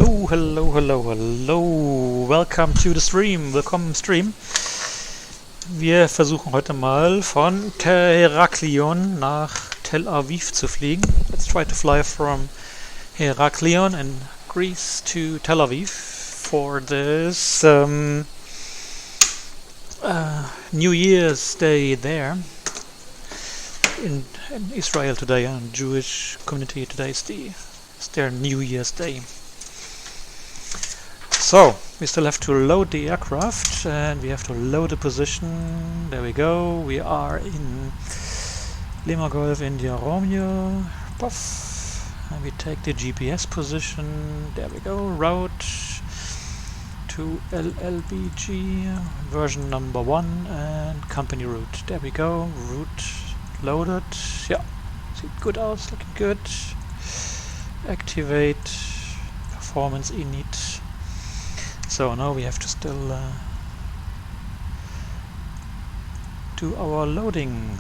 Hello, hello, hello, hello. Welcome to the stream. Willkommen im Stream. Wir versuchen heute mal von Heraklion nach Tel Aviv zu fliegen. Let's try to fly from Heraklion in Greece to Tel Aviv for this New Year's Day there in Israel today, and Jewish community today is their New Year's Day. So, we still have to load the aircraft and we have to load the position. There we go. We are in Lima Golf India Romeo. Puff. And we take the GPS position. There we go. Route to LLBG version number 1 and company route. There we go. Route loaded. Yeah. Sieht good out. Looking good. Activate. Performance init. So now we have to still do our loading.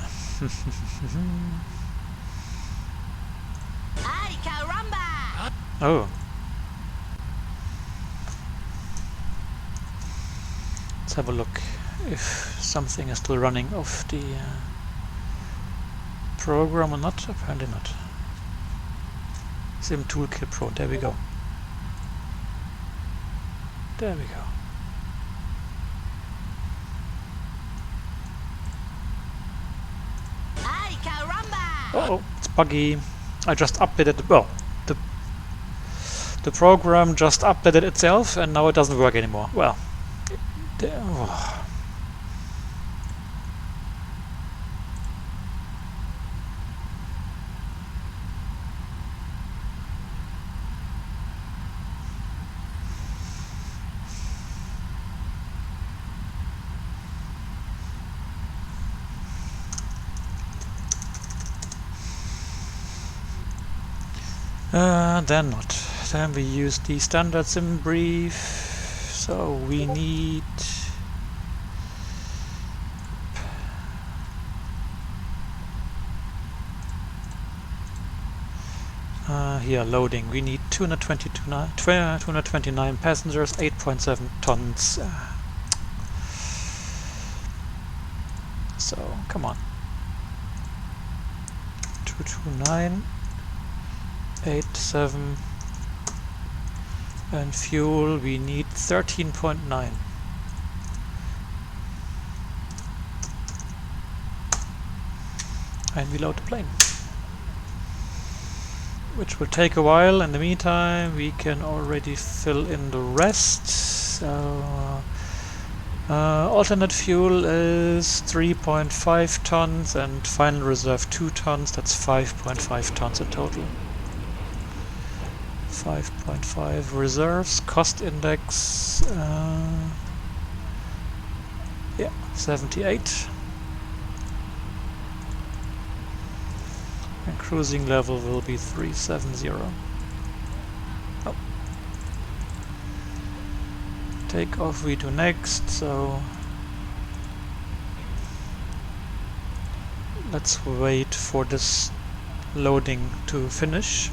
Ay, caramba! Oh. Let's have a look if something is still running off the program or not. Apparently not. Sim Toolkit Pro. There we go. There we go. Ay, caramba! Oh, it's buggy. I just updated the program just updated itself and now it doesn't work anymore. Well, oh. Then not. Then we use the standard sim brief. So we need here loading. We need 229 passengers, 8.7 tons. So come on. 229. 8.7 and fuel we need 13.9. And we load the plane, which will take a while. In the meantime we can already fill in the rest. So alternate fuel is 3.5 tons and final reserve 2 tons. That's 5.5 tons in total. 5.5 reserves, cost index, yeah, 78. And cruising level will be 370. Oh. Take off we do next, so let's wait for this loading to finish.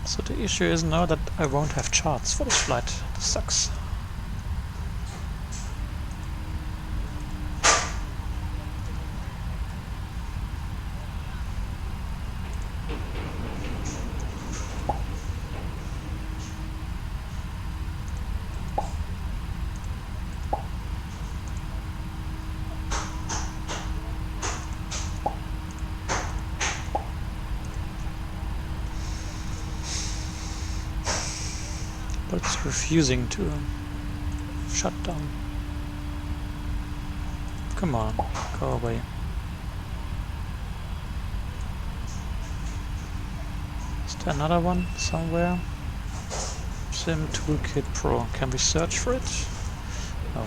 So the issue is now that I won't have charts for this flight. This sucks. But it's refusing to shut down. Come on, go away. Is there another one somewhere? Sim Toolkit Pro. Can we search for it? No.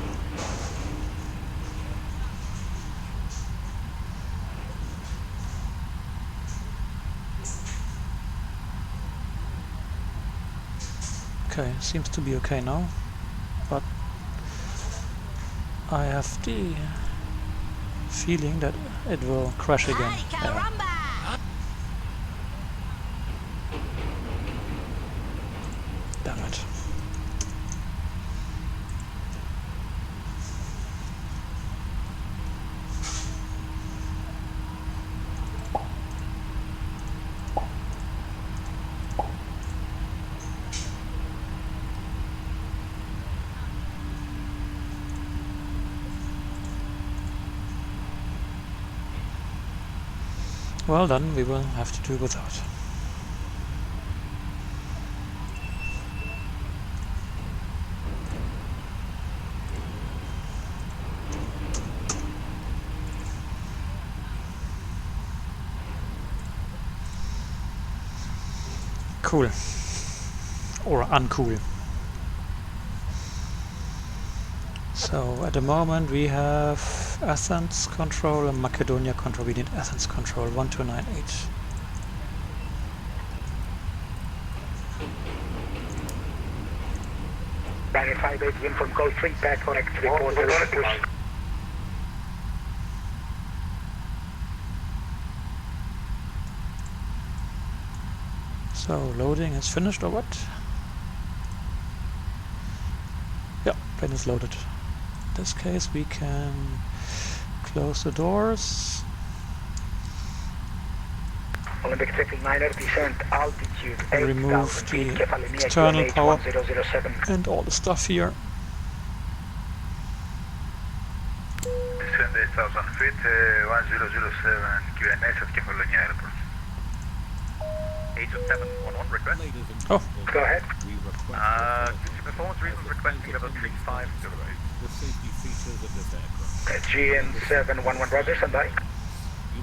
Okay, seems to be okay now, but I have the feeling that it will crash again. Hey, Yeah. caramba! Damn it. Well, then we will have to do without. Cool. Or uncool. So at the moment we have Athens control and Macedonia control. We need Athens control 1298. in from code 3 back connect report push. So loading is finished or what? Yeah, plane is loaded. In this case we can close the doors. Olympic 9er descent altitude 8,000 Remove feet, the Kefalonia external QNH power 1007. and all the stuff here. Descend 8,000 feet, 1007 QNH at Kefalonia Airport. 82711 request. Oh, Go ahead. Performance reasons requesting level 350. The safety features of this aircraft. GN711 Roger, stand by. You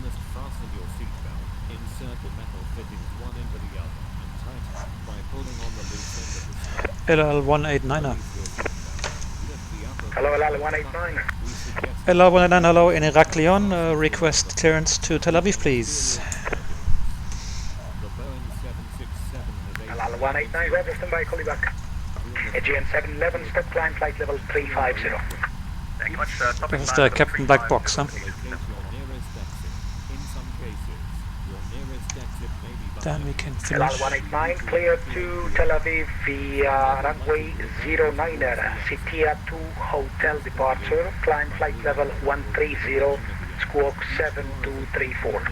must fasten your seatbelt, insert the metal fittings one into the other, and tighten by pulling on the loose end of the strap. LL189er. Release your seatbelt. Lift the upper Hello, LL189. We suggest LL189, hello, in Heraklion. Request clearance to Tel Aviv, please. the Boeing 767 has LL189 Roger, stand by, call you back. GN711 step climb flight level 350. Thank you much. This is the Captain Black Box, huh? locate your nearest exit. In some cases, your nearest exit may be Then we can finish. LL189 clear to Tel Aviv via runway 09er, Citia 2 hotel departure, climb flight level 130, squawk 7234.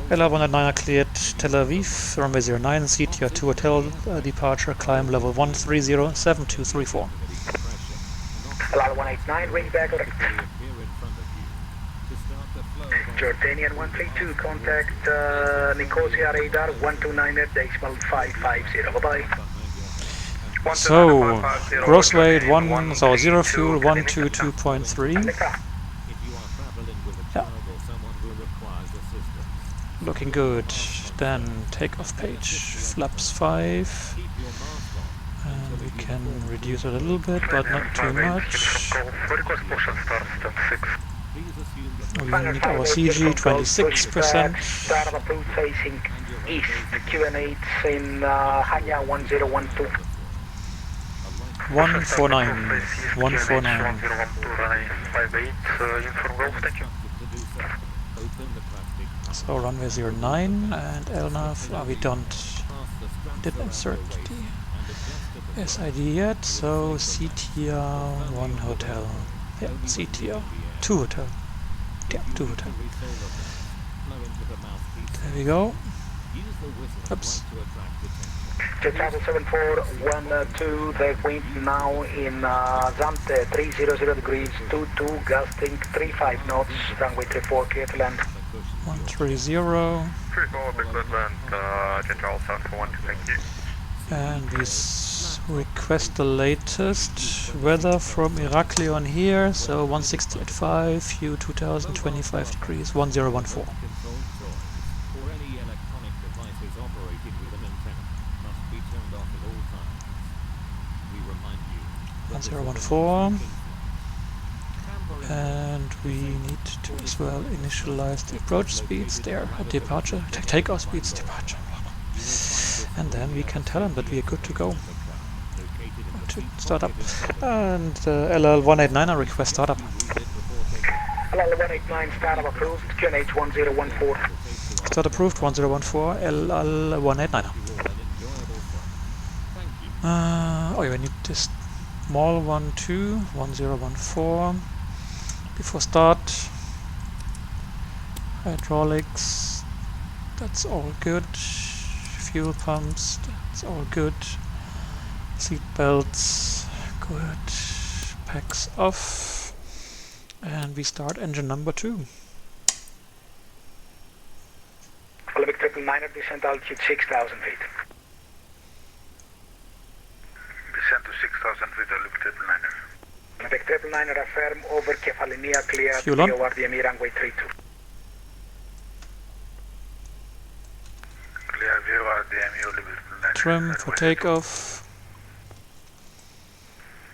LL189 cleared Tel Aviv, runway 09, CTR 2 hotel departure, climb level 130, 7234. LL189 ring back correct. Jordanian 132 contact Nicosia radar 129.550. Bye bye. So, gross weight 0 fuel 122.3. Yeah. Looking good. Then takeoff page, flaps 5. And we can reduce it a little bit, but not too much. We need our CG 26%. Start of approach facing east. QNH in Hanya 1012. 149. 149. So runway 09 and LNAV, we didn't insert the SID yet, so CTR 1 hotel. Yeah, CTR 2 hotel. Yeah, 2 hotel. There we go. Oops. Jet travel 7412, the wind now in Zante 300 degrees 22, gusting 35 knots, runway 34, clear to land. 130. 34, big good land, Jet travel 741, thank you. And we request the latest weather from Heraklion here, so 168.5, U 2025 degrees, 1014. 1014. And we need to as well initialize the approach speeds there at departure, takeoff speeds, departure. And then we can tell them that we are good to go. To start up. And LL189 request startup. LL189 startup approved, QNH 1014. Start approved 1014 LL189. Oh, yeah, we need this small 1014 before start. Hydraulics, that's all good. Fuel pumps, that's all good. Seat belts, good. Packs off. And we start engine number 2. Olympic 999 descent altitude 6,000 feet. Descent to 6,000 feet, Olympic 999. Olympic 999 affirm over Kefalinia clear Fuel on. over DME runway 32. Clear VOR DME, Olympic 999. Trim for takeoff.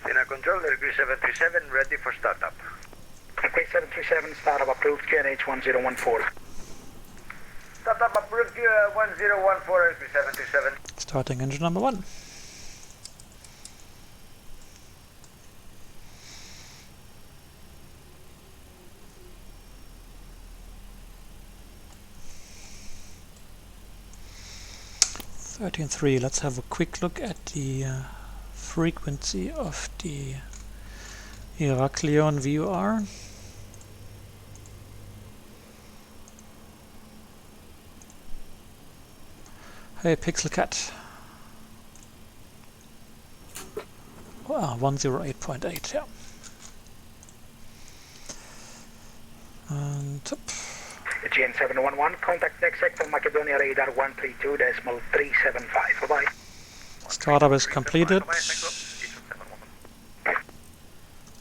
Dina control, degree 737, ready for startup. Degree 737 startup approved, QNH 1014. Startup approved, 1014, degree 737. Starting engine number 1. .13.3. Let's have a quick look at the frequency of the Heraklion VOR. Hey, Pixel Cat. Wow, 108.8, yeah. And up. GN 711, contact next sector Macedonia radar 132.375. Bye-bye. Startup is completed.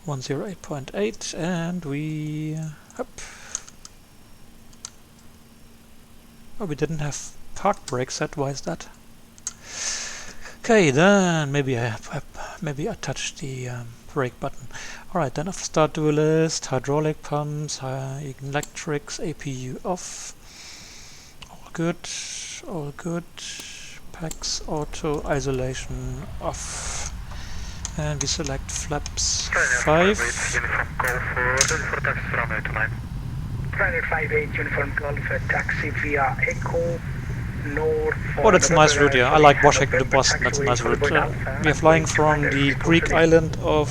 108.8, and we up. Oh, we didn't have park brake set. Why is that? Okay, then maybe I touched the brake button. All right, then after start dual list, hydraulic pumps, electrics, APU off. All good, all good. Packs auto isolation off. And we select flaps 5. Runway 58 uniform golf taxi via Echo North. Oh, that's a nice route, yeah. I like Washington to Boston, that's a nice route. We are flying from the Greek island of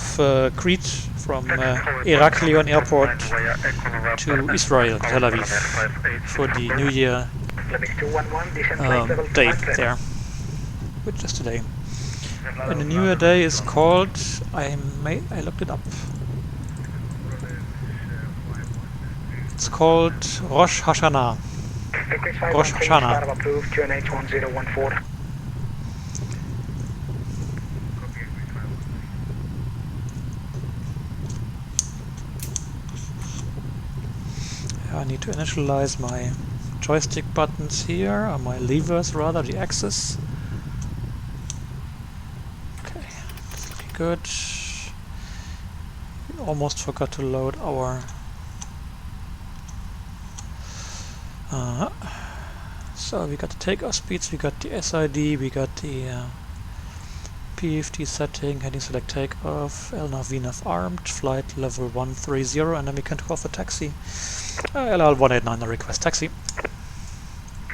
Crete, from Heraklion Airport to Israel, Tel Aviv, for the New Year day there, which is today. And the New Year day is called, I looked it up. It's called Rosh Hashanah. Rosh Hashanah. I need to initialize my joystick buttons here, or my levers rather, the axis. Okay, that's looking good. We almost forgot to load our so we got the takeoff speeds, we got the SID, we got the PFD setting, heading select takeoff, LNAV VNAV armed, flight level 130, and then we can call for taxi. LL189 request taxi.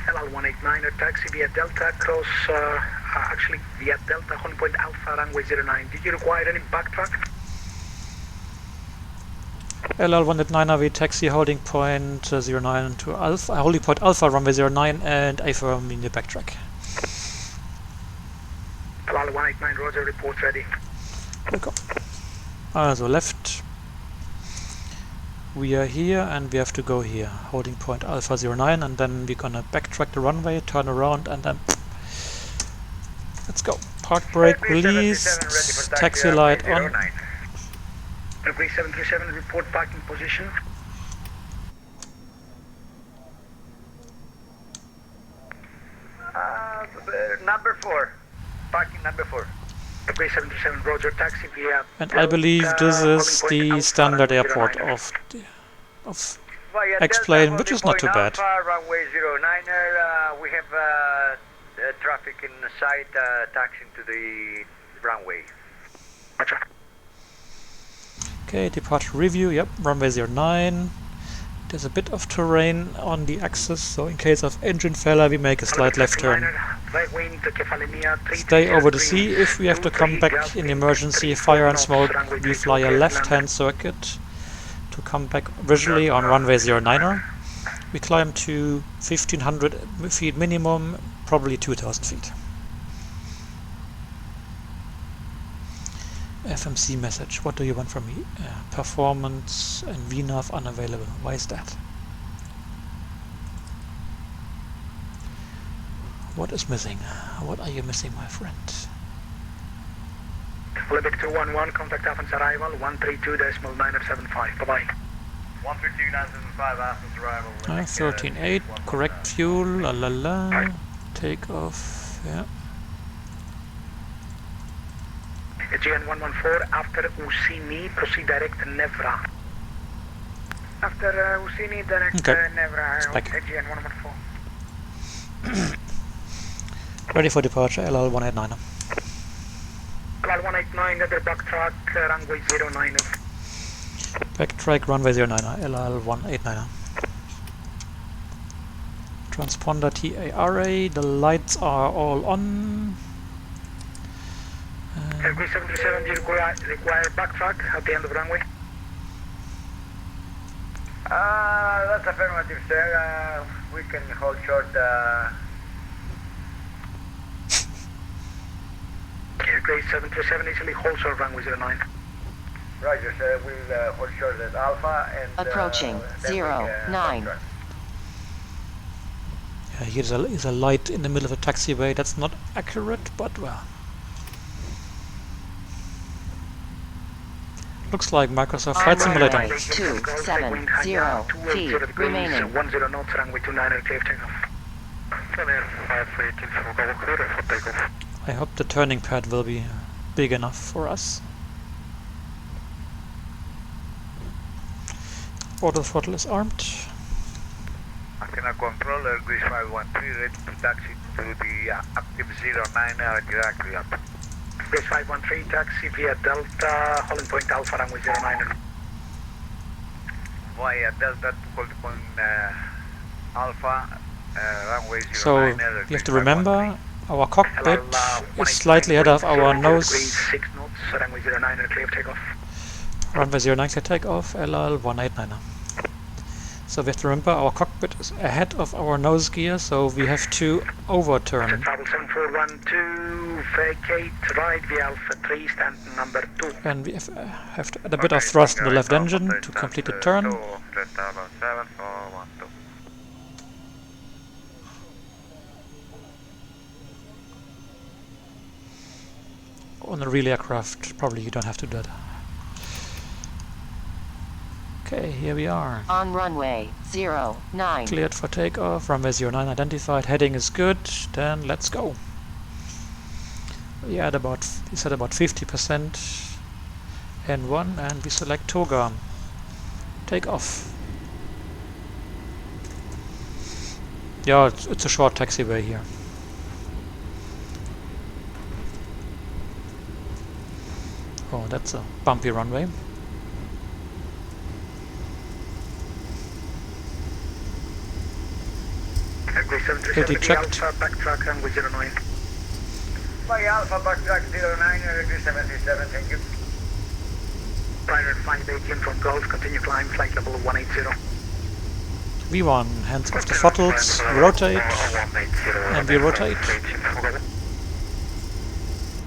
LL189 taxi via Delta cross, actually via Delta holding point Alpha runway 09. Did you require any backtrack? LL189 we taxi holding point 09 to Alpha, holding point Alpha runway 09 and affirm in the backtrack. LL189 Roger, report ready. Welcome. So left, we are here and we have to go here, holding point Alpha 09, and then we're gonna backtrack the runway, turn around, and then let's go. Park brake released, taxi light on. Degree 737, report parking position. Number 4. Parking number 4. Degree 737, Roger, taxi via And I believe this is the standard airport of X-plane, which is not too bad. Runway 09er, we have traffic in the side, taxiing to the runway. Roger. Okay, departure review, yep, runway 09. There's a bit of terrain on the axis, so in case of engine failure we make a slight left turn. Stay over the sea. If we have to come back in emergency fire and smoke, we fly a left-hand circuit to come back visually on runway 09er. We climb to 1500 feet minimum, probably 2000 feet. FMC message, what do you want from me? Performance and VNAV unavailable. Why is that? What is missing? What are you missing, my friend? Olympic 211, contact Athens arrival, 132.975. Bye-bye. 132.975, Athens arrival. 13.8, correct fuel, la la la. Take off, yeah. AGN 114, after Usini, proceed direct to Nevra. After Usini, direct Nevra, AGN 114. Ready for departure, LL189. LL189, the backtrack, runway 09. Backtrack, runway 09, LL189. Transponder TARA, the lights are all on. B767, you require backtrack at the end of the runway? That's affirmative, sir. We can hold short. Aircraft 737 easily hold short runway 09. Roger, sir. We'll hold short at Alpha and... approaching 09. Yeah, here's a light in the middle of a taxiway. That's not accurate, but well. Looks like Microsoft Flight Simulator. 270 feet remaining. 10 knots, runway 29, clear takeoff. I hope the turning pad will be big enough for us. Auto throttle is armed. Athena controller, Greece 513, ready to taxi to the active 09 directly up. Greece 513, taxi via Delta, holding point Alpha, runway 09. Via Delta, holding point Alpha, runway 09. So you have to remember, our cockpit is slightly ahead of our nose. 6 knots, runway 09, clear takeoff. Runway 09 clear takeoff, LL189. So we have to remember our cockpit is ahead of our nose gear, so we have to overturn. Travel 7412, vacate right via Alpha 3, stand number 2. And we have to add a bit of thrust in the left engine to complete the turn. On a real aircraft, probably you don't have to do that. Okay, here we are. On runway 09. Cleared for takeoff, runway 09 identified, heading is good, then let's go. We said about 50% N1 and we select Toga. Take off. Yeah, it's a short taxiway here. Oh, that's a bumpy runway. Pretty checked. Alpha, backtrack runway 09. By Alpha, backtrack 09, Greece 77, thank you. Pilot flying back in from Gulf, continue climb, flight level 180. V1, hands off the throttles, rotate, and we rotate.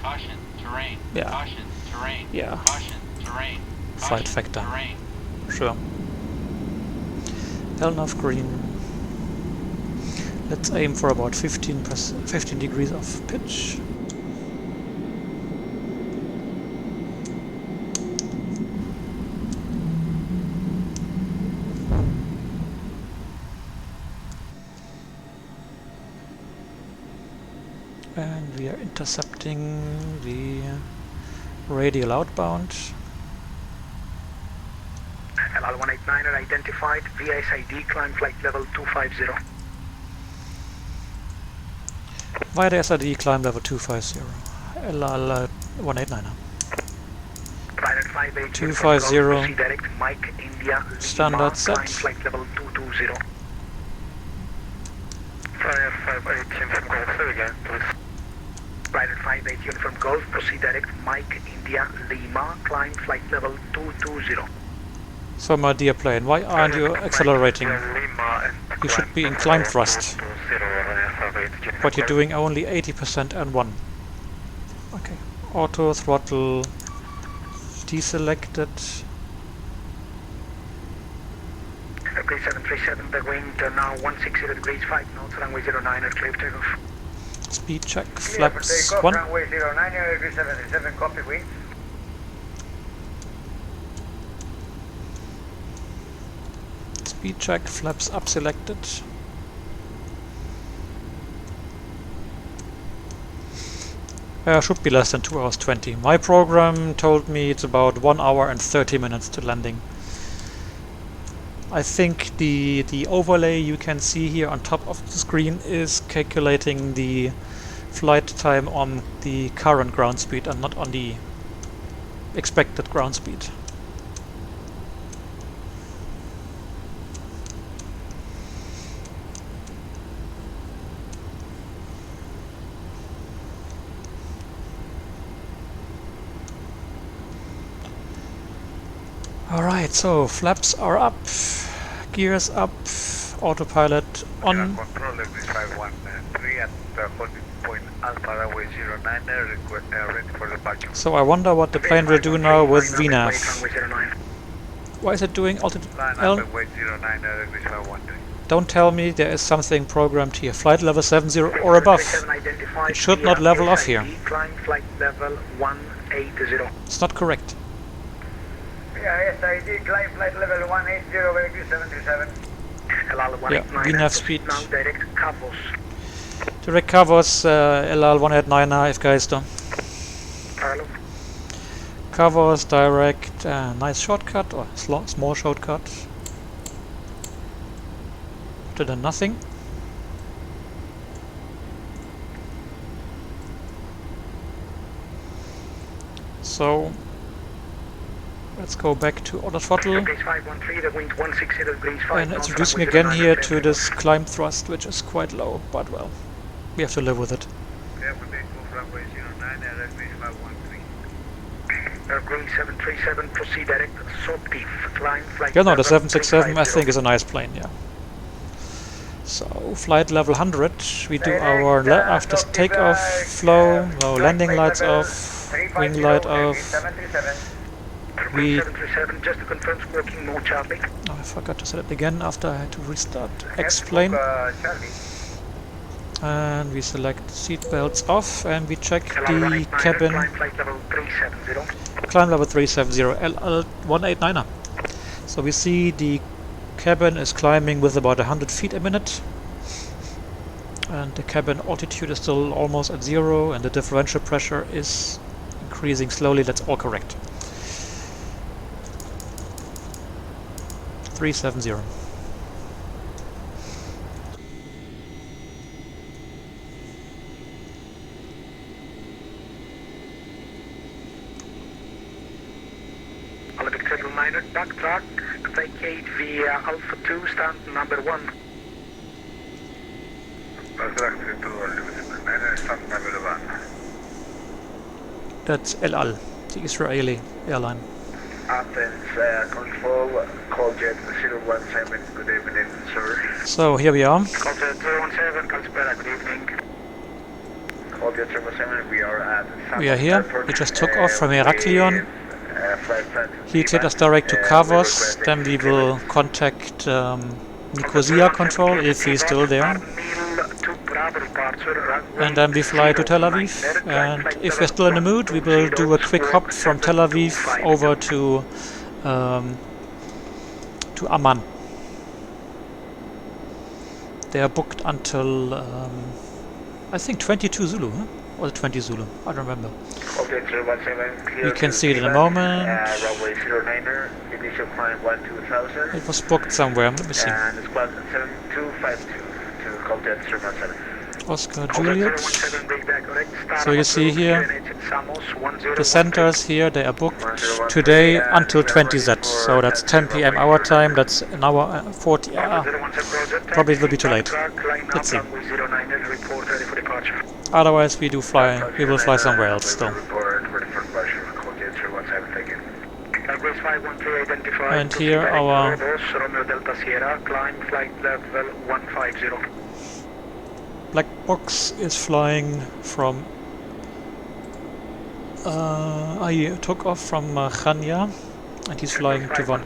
Caution, terrain. Yeah. Caution, terrain. Yeah. Caution, terrain. Flight Caution, factor. terrain. Sure. Enough green. Let's aim for about 15 degrees of pitch. And we are intercepting the radial outbound. LL189er identified, VSID, climb flight level 250. Via the SID, climb level 250. LL-189. Pilot 58 250. proceed direct Mike India Standard Lima, set. climb flight level 220. Flyer 58 Uniform Golf, say again, please. Pilot 58 Uniform Golf, proceed direct Mike India Lima, climb flight level 220. So my dear plane, why aren't you accelerating? Lima and You should be in climb thrust, 220, but you're doing only 80% and 1. Okay, auto throttle deselected. Okay, 737, the wind now 160 degrees, 5 knots, runway 09 at clear takeoff. Speed check, flaps 1. Runway 09, degree 77, copy, wind. Speed check, flaps up selected. Should be less than 2 hours 20. My program told me it's about 1 hour and 30 minutes to landing. I think the overlay you can see here on top of the screen is calculating the flight time on the current ground speed and not on the expected ground speed. Alright, so flaps are up, gears up, autopilot on. Control degree 513 at holding point Alpha runway 09, ready for departure. So I wonder what the plane will do now with VNAV. Runway 09. Why is it doing altitude? Line L? up weight 09, degree 513. Don't tell me there is something programmed here. Flight level 70 or above. It should not level off here. Climb flight level 180. It's not correct. Yeah, SID, climb flight level 180, degree 737. Yeah, VNAV speed. Now direct Cavos. Direct covers LL-189 if guys do. Hello. Covers direct, nice shortcut or small shortcut. Better than nothing. So let's go back to auto throttle and introducing again here to this climb thrust, which is quite low, but well, we have to live with it. Yeah, we make move runway 09, degree 513. Green 737, proceed direct Soptif, climb flight Yeah, no, the level 767 I 350. think is a nice plane, yeah. So flight level 100, we do our after takeoff flow, no landing lights off, wing light off. We 737, just to confirm, squawking no Charlie. oh, I forgot to set it again after I had to restart X-plane. Charlie. And we select seat belts off and we check the cabin. Climb flight level 370. Climb level 370 LL-189. So we see the cabin is climbing with about 100 feet a minute. And the cabin altitude is still almost at 0 and the differential pressure is increasing slowly. That's all correct. 370. Olympic 709, backtrack, vacate via Alpha 2, stand number 1. Backtrack to Olympic 709, stand number 1. That's El Al, the Israeli airline. Athens, control, call jet 017, good evening, sir. So here we are. Call jet 017, Kalspera, good evening. Call jet 017, we are at We are here. Airport, We just took off from Heraklion. flight plan He takes us direct to Kavos. Then we will contact Nicosia control if he's still there. And then we fly to Tel Aviv. And if we're still in the mood, we will do a quick hop from Tel Aviv over to Amman. They are booked until I think 22 Zulu, huh? Or 20 Zulu, I don't remember. You can see it in a moment. runway 09er, initial climb 12,000. It was booked somewhere, let me see. And squad 7252 to call jet 017. Oscar Juliet. So you see here, the centers here, they are booked today until 20Z. So that's 10 p.m. our time, that's an hour 40. Probably it will be too late. Let's see. Otherwise we will fly somewhere else still. And here our black box is flying from he took off from Chania and he's flying to one.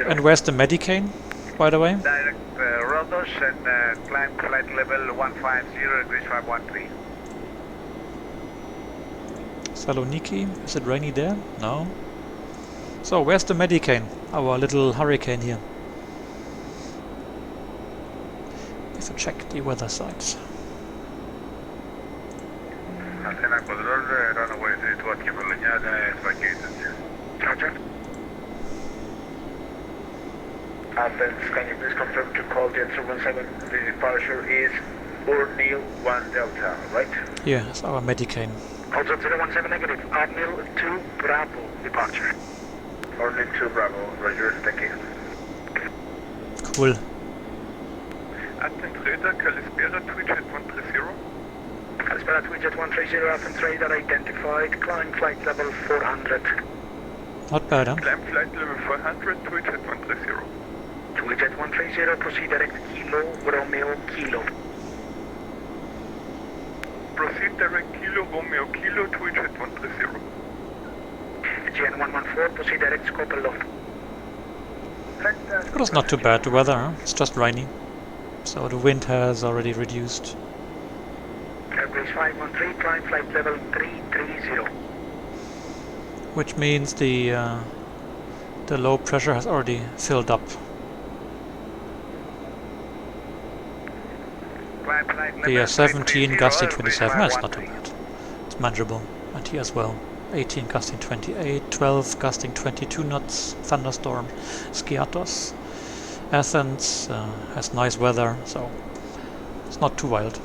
And where's the Medicane, by the way? Direct Rodos and climb flight level 150 degrees 513. Saloniki, is it rainy there? No. So where's the Medicane, our little hurricane here? If you check the weather sites. Athena control, runway 32 at Kivalanyada is vacated. Roger. Athens, can you please confirm to call Jet 017? The departure is O'Neill 1 Delta, right? Yeah, that's our Medicane. Also 017 negative, O'Neill 2 Bravo departure. O'Neill 2 Bravo, Roger, thank you. Cool. Athens Radar, Calispera, Twitch at 130. Calispera Twitch at 130, Athens Radar identified, climb flight level 400. Not bad, huh? Climb flight level 400, Twitch at 130. Twitch at 130, proceed direct Kilo, Romeo, Kilo. Proceed direct Kilo, Romeo, Kilo, Twitch at 130. GN 114, proceed direct Scopelo. It was not too bad, the weather, huh? It's just rainy. So the wind has already reduced. Airbase 513, climb flight level 330. Which means the low pressure has already filled up. The 17 gusting 27, that's not too bad. It's manageable. And here as well. 18 gusting 28, 12 gusting 22 knots, thunderstorm, Skiathos. Athens has nice weather, so it's not too wild.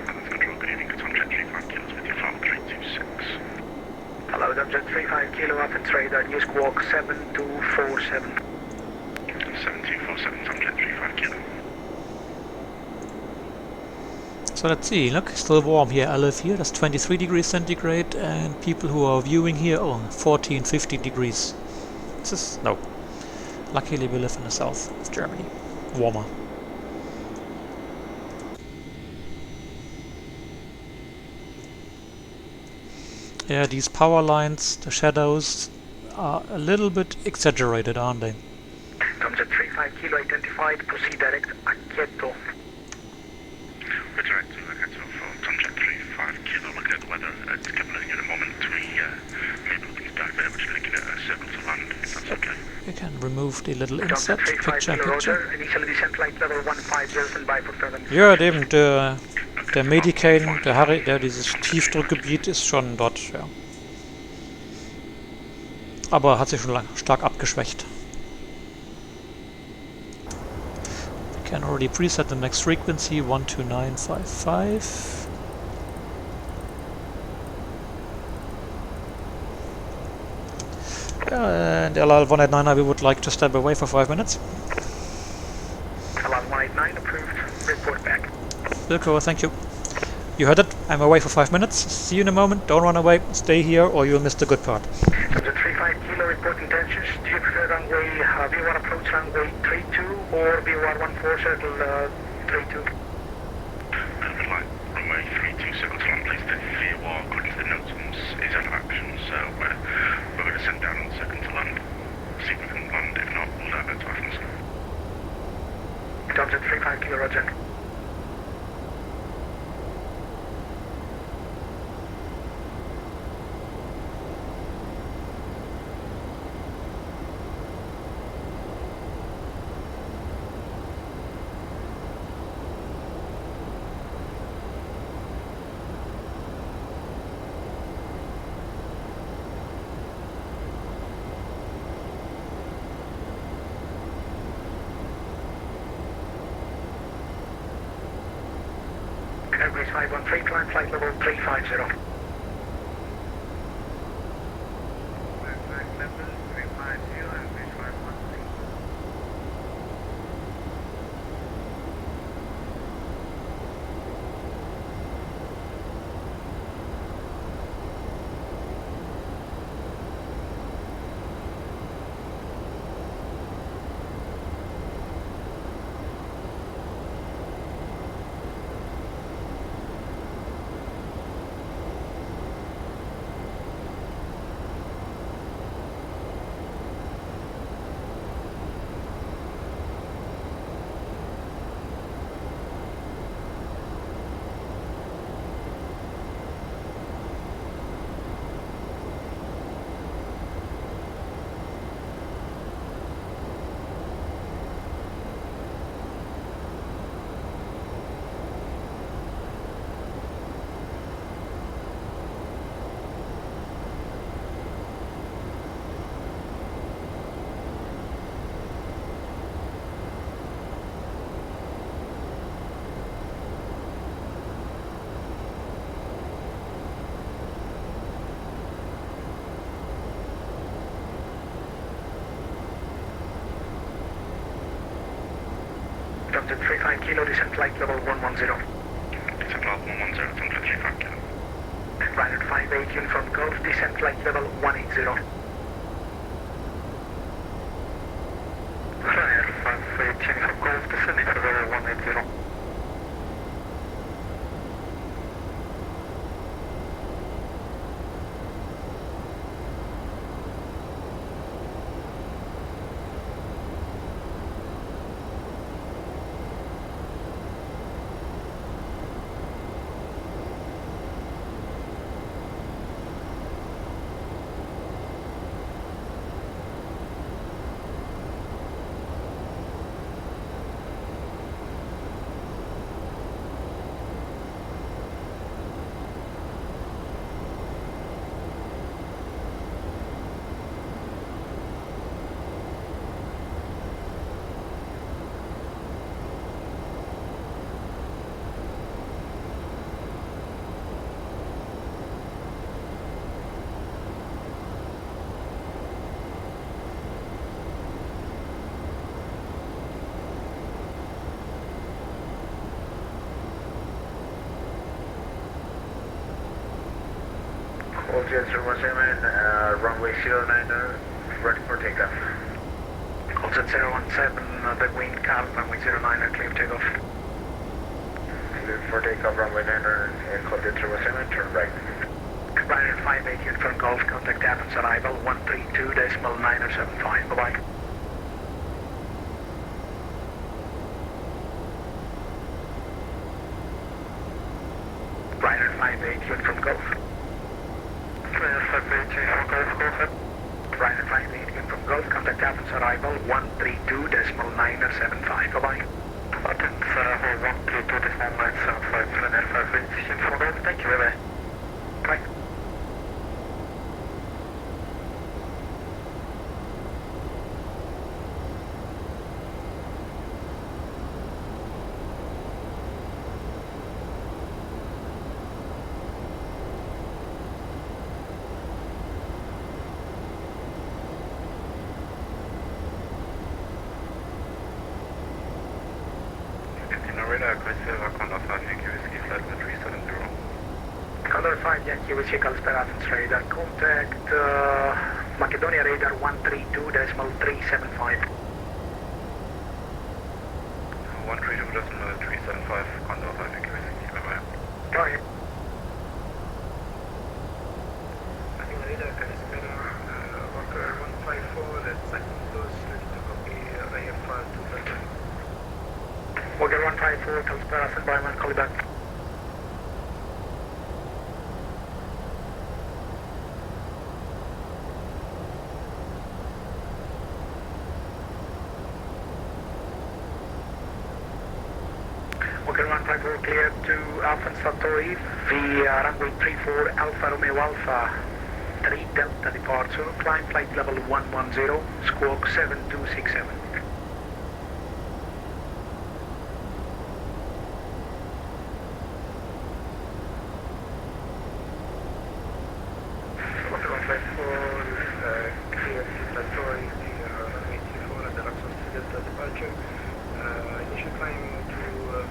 Control, good evening, it's on jet 35 kilos with your flight 326. Hello, jet 35 kilo, Athens Radar, New Squawk 7247. 7247, on jet 35 kilo. So let's see, look, still warm here, I live here, that's 23 degrees centigrade, and people who are viewing here, 14, 15 degrees. This is, no. Luckily we live in the south of Germany. Warmer. Yeah, these power lines, the shadows, are a little bit exaggerated, aren't they? Tomjet 35 kilo identified, proceed direct Akieto. Direct to Akieto for Tomjet 35 kilo, look at weather at Kivalanya in a moment. Maybe looking to dive there, but you're looking at a circle to land, if that's okay. You can remove the little inset, picture. Initial descent flight level 150 by for 7. Ja, eben, der Medicane, dieses Tiefdruckgebiet ist schon dort, ja. Aber hat sich schon stark abgeschwächt. We can already preset the next frequency, 12955. And LL-189, we would like to step away for 5 minutes. LL-189 approved. Report back. Wilco, thank you. You heard it. I'm away for 5 minutes. See you in a moment. Don't run away. Stay here or you'll miss the good part. Subject 35 kilo, report intentions. Do you prefer runway V1 approach runway 32 or V1 14 circle 32? We'd like runway 32 circle to land, please. The VOR, according to the notes, is out of action, so we're going to send down on the second to land. See if we can land. If not, we'll divert to Athens. Subject 35 kilo, roger. Base 513, climb flight level 350. London 35 kilo, descent flight level 110. Descent level 110, London 35 kilo. Ryder 58, uniform Golf, descent flight level 180. Ryder 58, uniform Golf, descending for level 180. Jet 017, runway 09, ready for takeoff. Jet 017, the wind calm, runway 09, clear takeoff. Clear for takeoff, runway 9, and Jet 017, turn right. Ryder 58, uniform Golf, contact Athens arrival 132.975, bye-bye. Ryder 58, uniform Golf. Ryder 58, uniform Golf, go ahead. Ryder 58, uniform Golf, contact Athens arrival 132.975, bye-bye. Athens arrival 132.975, Ryder 58, uniform Golf, thank you, bye-bye. Bye. Radar, Consider Condor 5, Yankee Whiskey, flight 370. Condor 5, Yankee Whiskey, Calspera Athens radar, contact Macedonia radar 132.375. 132.375, Condor 5, Yankee Whiskey, bye-bye. Go ahead. Radar, Calspera, Walker 154, that's second close, ready to copy IFR 200. Walker 154, Calspera, send by man, call you back. Walker 154, clear to Alpha Satori via runway 34 Alfa Romeo Alpha 3 Delta departure, climb flight level 110, squawk 7267.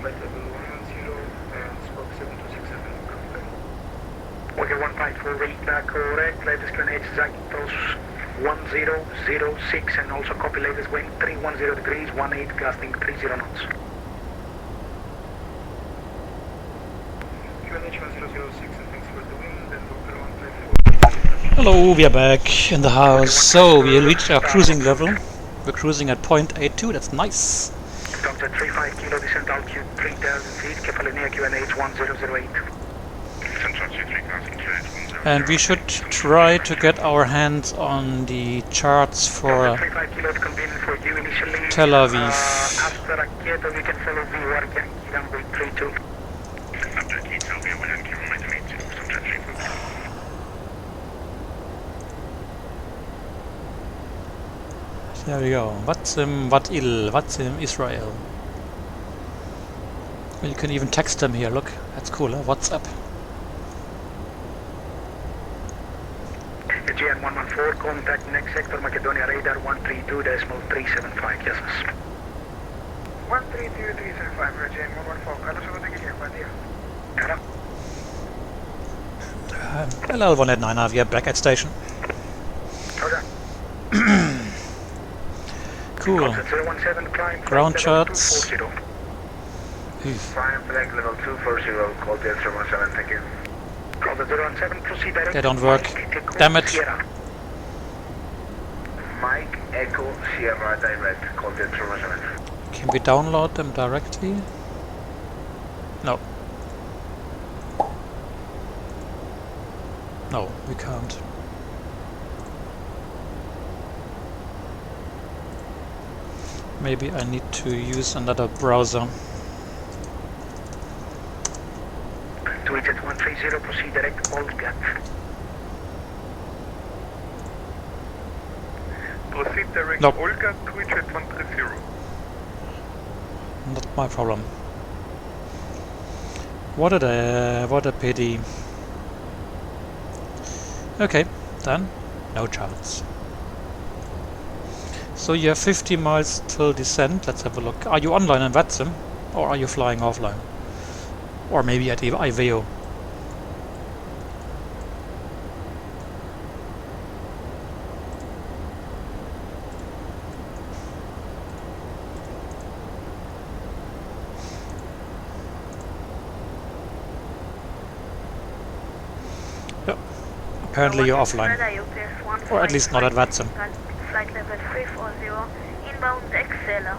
flight level 110 and squawk 7267 confirm. Okay, 154 read correct. Latest wind exactos 1006 and also copy latest wind 310 degrees, 18 gusting 30 knots. QNH 1006 and thanks for the wind and local 154. Hello, we are back in the house. So we reached our cruising level. We're cruising at 0.82, that's nice. Dr. 35 kilo descent altitude 3000 feet, Kefalonia QNH 1008. Central 3000 QNH 1008. And we should try to get our hands on the charts for 35 kilo convenient for you initially. Tel Aviv. After Raketa, we can follow the work Yankee runway 32. Subject key tell me when Yankee runway 32. Subject 34. There we go. VATSIM, VATSIM Israel. You can even text them here, look. That's cool, huh? WhatsApp. GN 114, contact next sector Macedonia radar 132.375, yes. 132.375, GN 114, Carlos Rodriguez, buen día. LL189, we are back at station. Okay. Cool. 017, climb Ground flight level charts. 240. Oof. Climb flight level 240, call the 017, thank you. Call the 017, proceed direct. They don't work. Mike, Echo, Damn it. Sierra. Mike, Echo, Sierra, direct, call the 017. Can we download them directly? No. No, we can't. Maybe I need to use another browser. 288-130, proceed direct, all gut. Proceed direct, Nope. Olga, Twitch at 130. Not my problem. What a pity. Okay, then no chance. So you have 50 miles till descent. Let's have a look. Are you online in VATSIM? Or are you flying offline? Or maybe at IVEO? Yep. Apparently you're offline. Or at least not at VATSIM. Flight level 340, inbound Excella.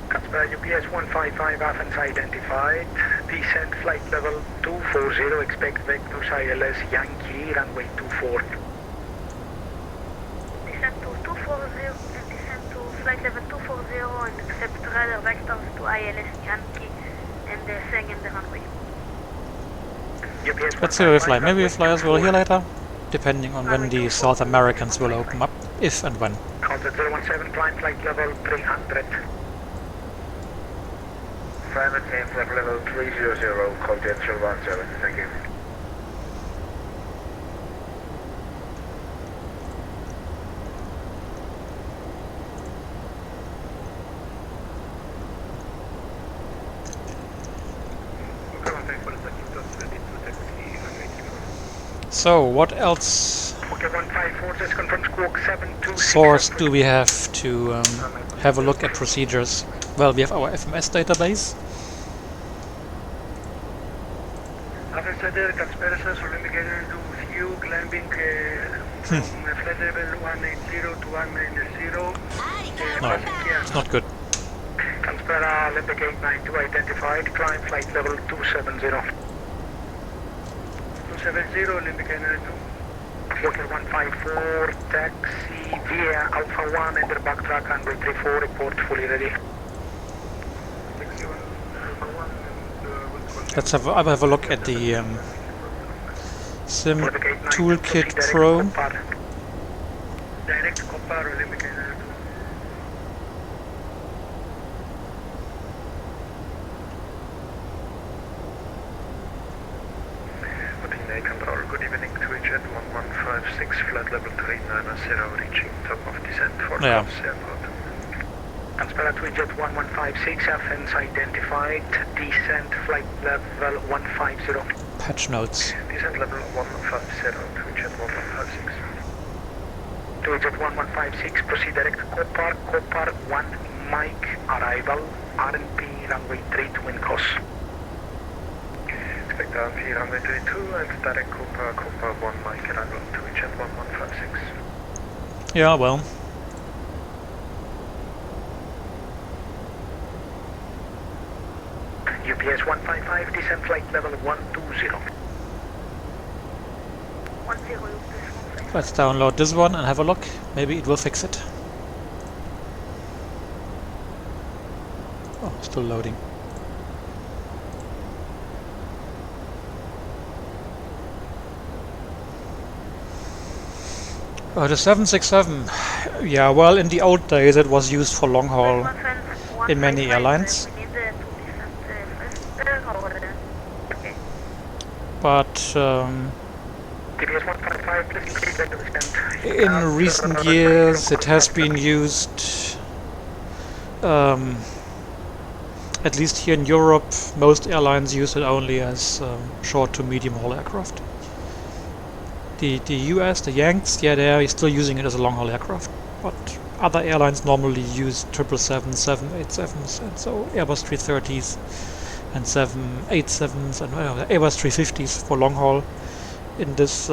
Casper, UPS 155, Athens identified. Descent flight level 240, expect vectors ILS Yankee, runway 24. Descent to 240, descent to flight level 240 and accept radar vectors to ILS Yankee and staying in the runway. UPS Let's see where we fly. Maybe we fly as well here later, depending on when the South Americans will open up, if and when. Contact 017, climb flight level 300. Private climb flight level 300, contact 017, thank you. So, what else Okay, 154, just confirm squawk 726. source do we have to have a look at procedures? Well, we have our FMS database. After Center, Casper, so indicator to you climbing from flight level 180 to 190. No, it's not good. Canberra, Olympic 892 identified, climb flight level 270. 270, Olympic 892. Water 154, taxi via Alpha 1, enter backtrack runway 34, report fully ready. Taxi 1, Alpha 1, and Let's have a look at the Sim Toolkit Pro. direct Copar, Olympic 892. Control, good evening, Twitch at 1156, flight level 390, reaching top of descent for Yeah. Airport. Anspera Twin Jet 1156, offense identified, descent flight level 150. Patch notes. Descent level 150, Twin Jet 1156. Twin Jet 1156, proceed direct Copar, Copar 1 Mike, arrival, RMP runway 32 in course. Expect RMP runway 32 and direct Copar, Copar 1 Mike, arrival, Twin Jet 1156. Yeah, well. UPS 155, descent flight level 120. 10 UPS Let's download this one and have a look. Maybe it will fix it. Oh, still loading. Oh, the 767. Yeah, well, in the old days it was used for long haul in many airlines. But in recent years it has been used, at least here in Europe, most airlines use it only as short to medium haul aircraft. The US, the Yanks, yeah, they're still using it as a long haul aircraft, but other airlines normally use 777, 787s, and so Airbus 330s and 787s and Airbus 350s for long haul in this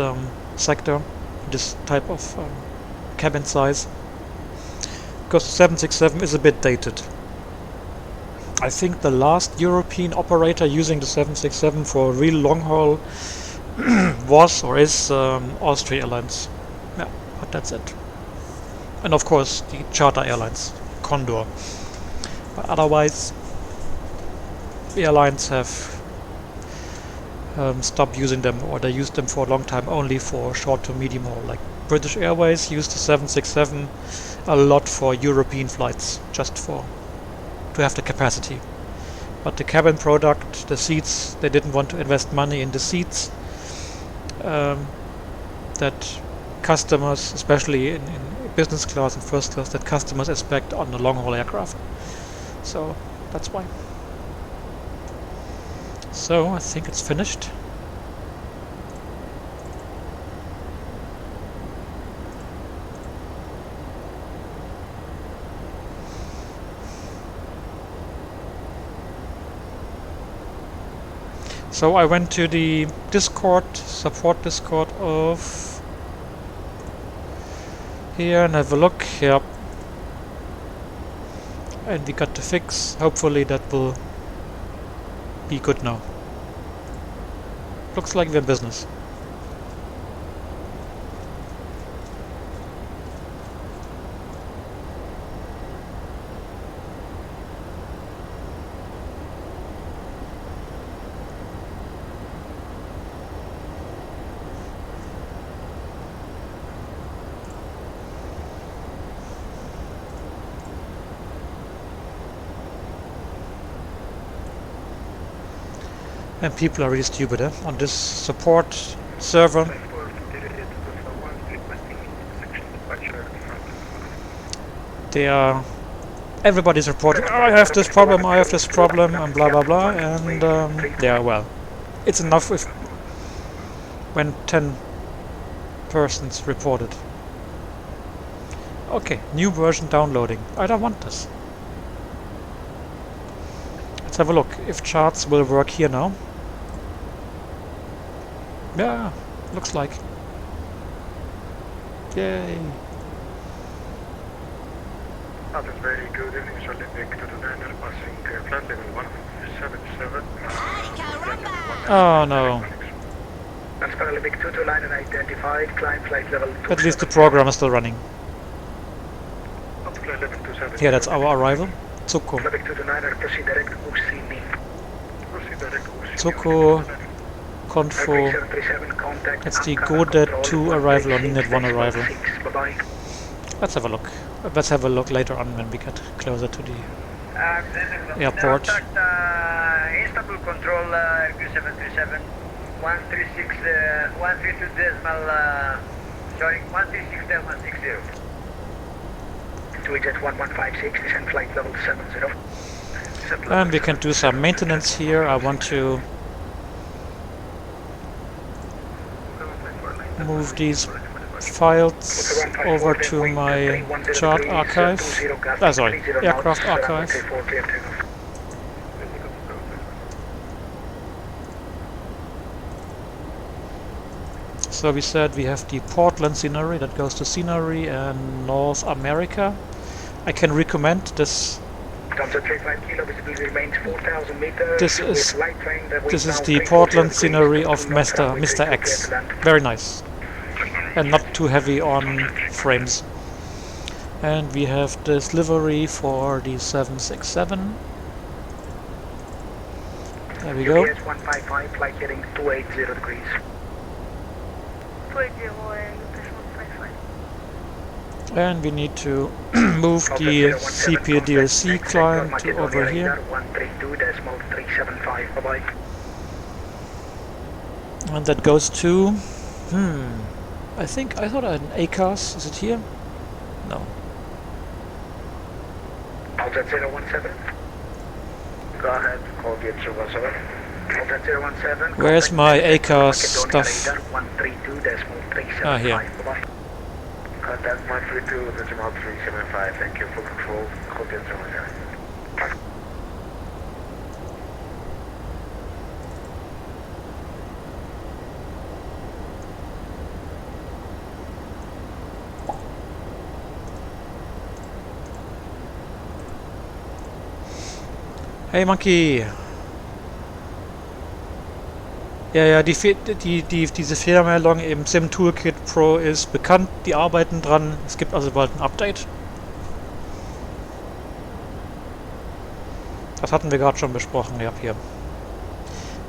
sector, this type of cabin size, because the 767 is a bit dated. I think the last European operator using the 767 for real long haul was or is Austrian Airlines. Yeah, but that's it. And of course the charter airlines, Condor. But otherwise, airlines have stopped using them, or they used them for a long time only for short to medium haul. Like British Airways used the 767 a lot for European flights, just to have the capacity. But the cabin product, the seats, they didn't want to invest money in the seats that customers, especially in business class and first class, that customers expect on a long haul aircraft. So that's why. So I think it's finished. So I went to the Discord, support Discord of here, and have a look. Yep. And we got the fix. Hopefully that will be good now. Looks like we're in business. And people are really stupid, on this support server. They are, everybody's reporting, oh, I have this problem, and blah blah blah, and yeah, well, it's enough if when 10 persons reported. Okay, new version downloading. I don't want this. Let's have a look if charts will work here now. Yeah, looks like. Yay. That is very good. Initially back to the liner, passing flight level 177. Oh no. Anspera Levic 22 liner identified, climb flight level 2. At least the program is still running. Flight level 27. Yeah, that's our arrival. Zuko. Levic 22 liner, proceed direct UCB. Proceed direct Zuko, Confo. That's the GoDet 2 arrival or Net 1 arrival. Bye-bye. Let's have a look. Let's have a look later on when we get closer to the airport. Istanbul Control, 737, 132 decimal, showing 136.160. 2AZ 1156, descent flight level 70. And we can do some maintenance here. I want to move these files over to my chart archive. Sorry, aircraft archive. So we said we have the Portland scenery that goes to scenery and North America. I can recommend this. This is the Portland scenery of Mr. X. Very nice. And not too heavy on frames. And we have this livery for the 767. There we go. 155, flight heading 280 degrees. 280, UPS 155. And we need to move the CPDLC client to over here. 132.375, bye-bye. And that goes to... I thought I had an ACAS. Is it here? No. Alta 017. Go ahead, call the 017. Alta 017. Where's my ACAS stuff? 132.375. Ah, here. Bye-bye. Contact 132, decimal 375. Thank you for control. Call the 017. Hey Monkey! Ja, diese Fehlermeldung im Sim Toolkit Pro ist bekannt, die arbeiten dran, es gibt also bald ein Update. Das hatten wir gerade schon besprochen, ja, hier.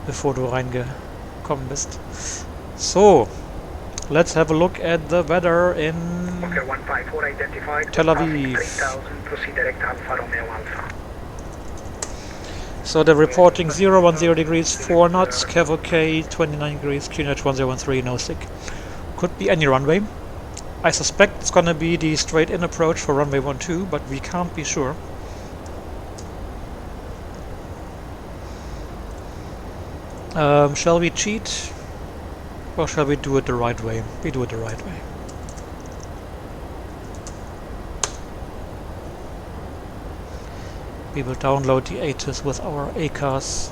Bevor du reingekommen bist. So, let's have a look at the weather in Tel Aviv. So they're reporting 010 degrees, 4 knots, Kev OK, 29 degrees, QNH 1013, no sick. Could be any runway. I suspect it's gonna be the straight-in approach for runway 12, but we can't be sure. Shall we cheat? Or shall we do it the right way? We do it the right way. We will download the ATIS with our ACAS.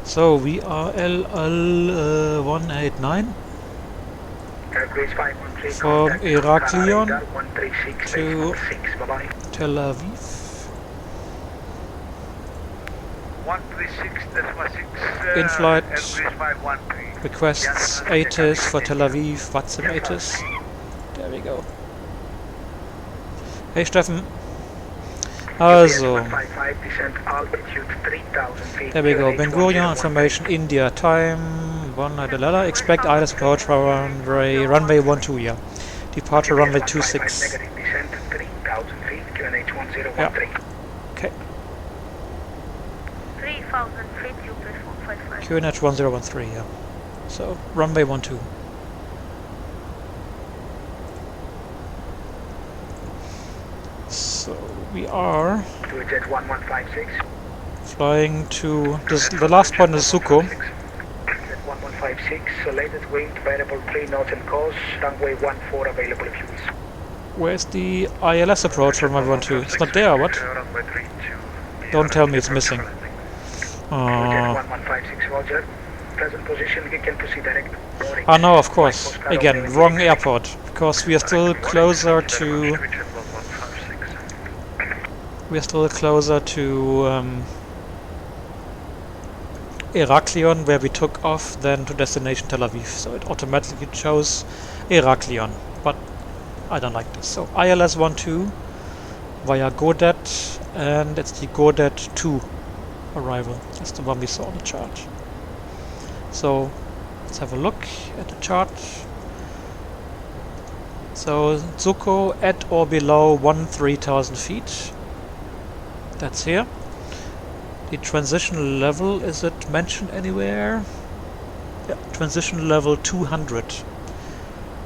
So we are LL189 from Heraklion to Tel Aviv. 136.6 In-flight requests ATIS for Tel Aviv, VATSIM ATIS. There we go. Hey Steffen. Also. There we go. Ben Gurion information, India time. Expect ILS approach for runway 12, yeah. Departure runway 26. Yeah. Okay. 3,000 feet, UPS 155. QNH 1013, yeah. So, runway 12. So we are flying to the last point is Suko. 1156, latest wind variable 3 knots and course, runway 14 available if you wish. Where's the ILS approach from runway 12? It's not there, what? Don't tell me it's missing. 1156, Roger. Present position, we can proceed direct. Ah no, of course. Again, wrong airport. Because we are still closer to... We are still closer to Heraklion, where we took off, than to destination Tel Aviv. So it automatically chose Heraklion. But I don't like this. So ILS 12 via Godet, and it's the Godet 2 arrival. That's the one we saw on the chart. So let's have a look at the chart. So Zuko at or below 3,000 feet. That's here. The transition level, is it mentioned anywhere? Yeah, transition level 200.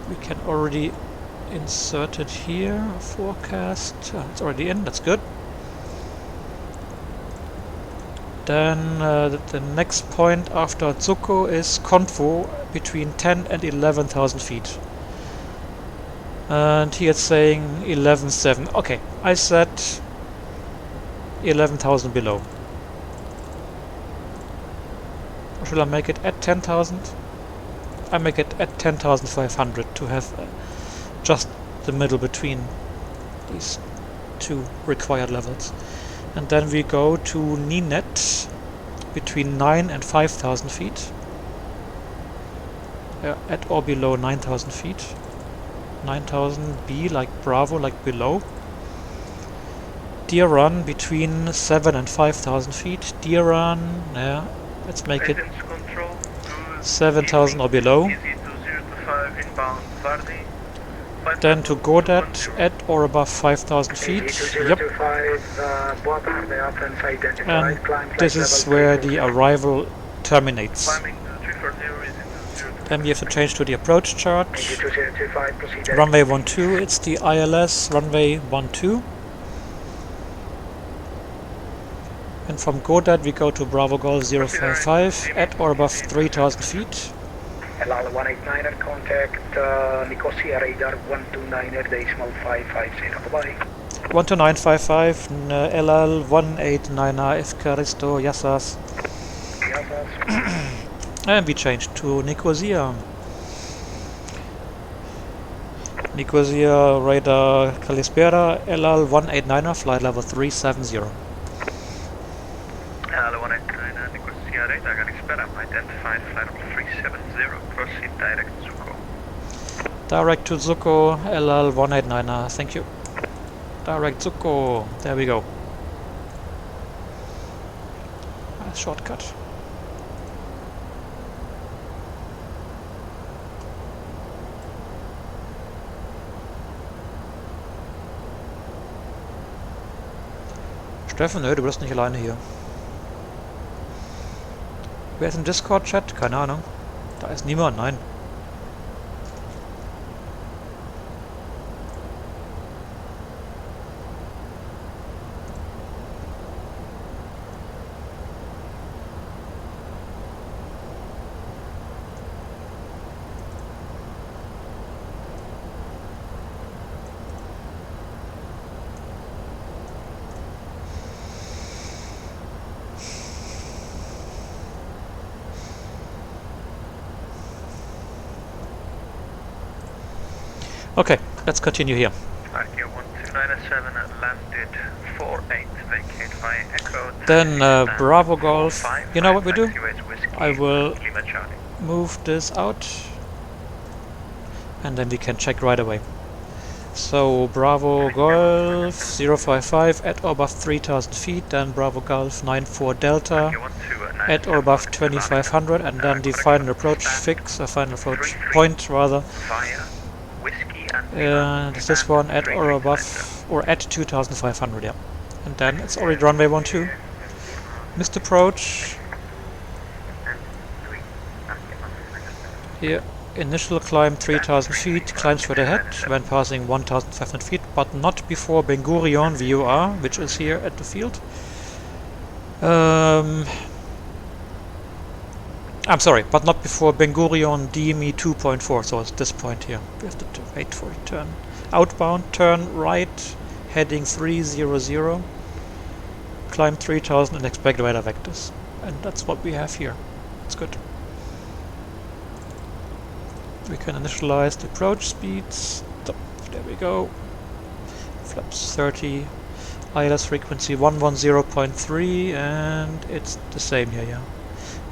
We can already insert it here. Forecast. It's already in. That's good. Then the next point after Zuko is Konfu between 10 and 11,000 feet. And here it's saying 11,700. Okay, I set 11,000 below. Or should I make it at 10,000? I make it at 10,500 to have just the middle between these two required levels. And then we go to Ninet between 9 and 5,000 feet. At or below 9,000 feet. 9,000 B like Bravo, like below. Deer Run between 7 and 5,000 feet. Deer Run, yeah, let's make it 7,000 or below. Then to Godat at or above 5,000 feet. Yep. And this is where the arrival terminates. Then we have to change to the approach chart. Runway 12, it's the ILS runway 12. And from Godat we go to Bravo Golf 055 at or above 3,000 feet. LL-189er, contact Nicosia radar 129er.550. Bye-bye. 12955, LL-189er, Efkaristo, Yassas. And we change to Nicosia. Nicosia radar Kalispera, LL-189er, flight level 370. LL-189er, Nicosia radar Kalispera, identified flight level 370, proceed direct to Zuko. Direct to Zuko, LL-189er, thank you. Direct Zuko, there we go. A shortcut. Steffen, nö, du bist nicht alleine hier. Wer ist im Discord-Chat? Keine Ahnung. Da ist niemand, nein. Okay, let's continue here. RQ 1297 landed 48, vacate via Echo. Then Bravo Golf. You know what we do? I will move this out and then we can check right away. So Bravo Golf 055 at or above 3,000 feet, then Bravo Golf 94 Delta at or above 2,500, and then the final approach final approach point rather. And this one at or above, or at 2,500, yeah. And then it's already runway 12. Missed approach. Here, initial climb 3,000 feet, climb straight ahead when passing 1,500 feet, but not before Ben Gurion VOR, which is here at the field. I'm sorry, but not before Ben Gurion DME 2.4, so it's this point here. We have to wait for it. Turn outbound, turn right, heading 300, climb 3,000 and expect radar vectors. And that's what we have here. It's good. We can initialize the approach speeds. There we go. Flaps 30. ILS frequency 110.3, and it's the same here, yeah.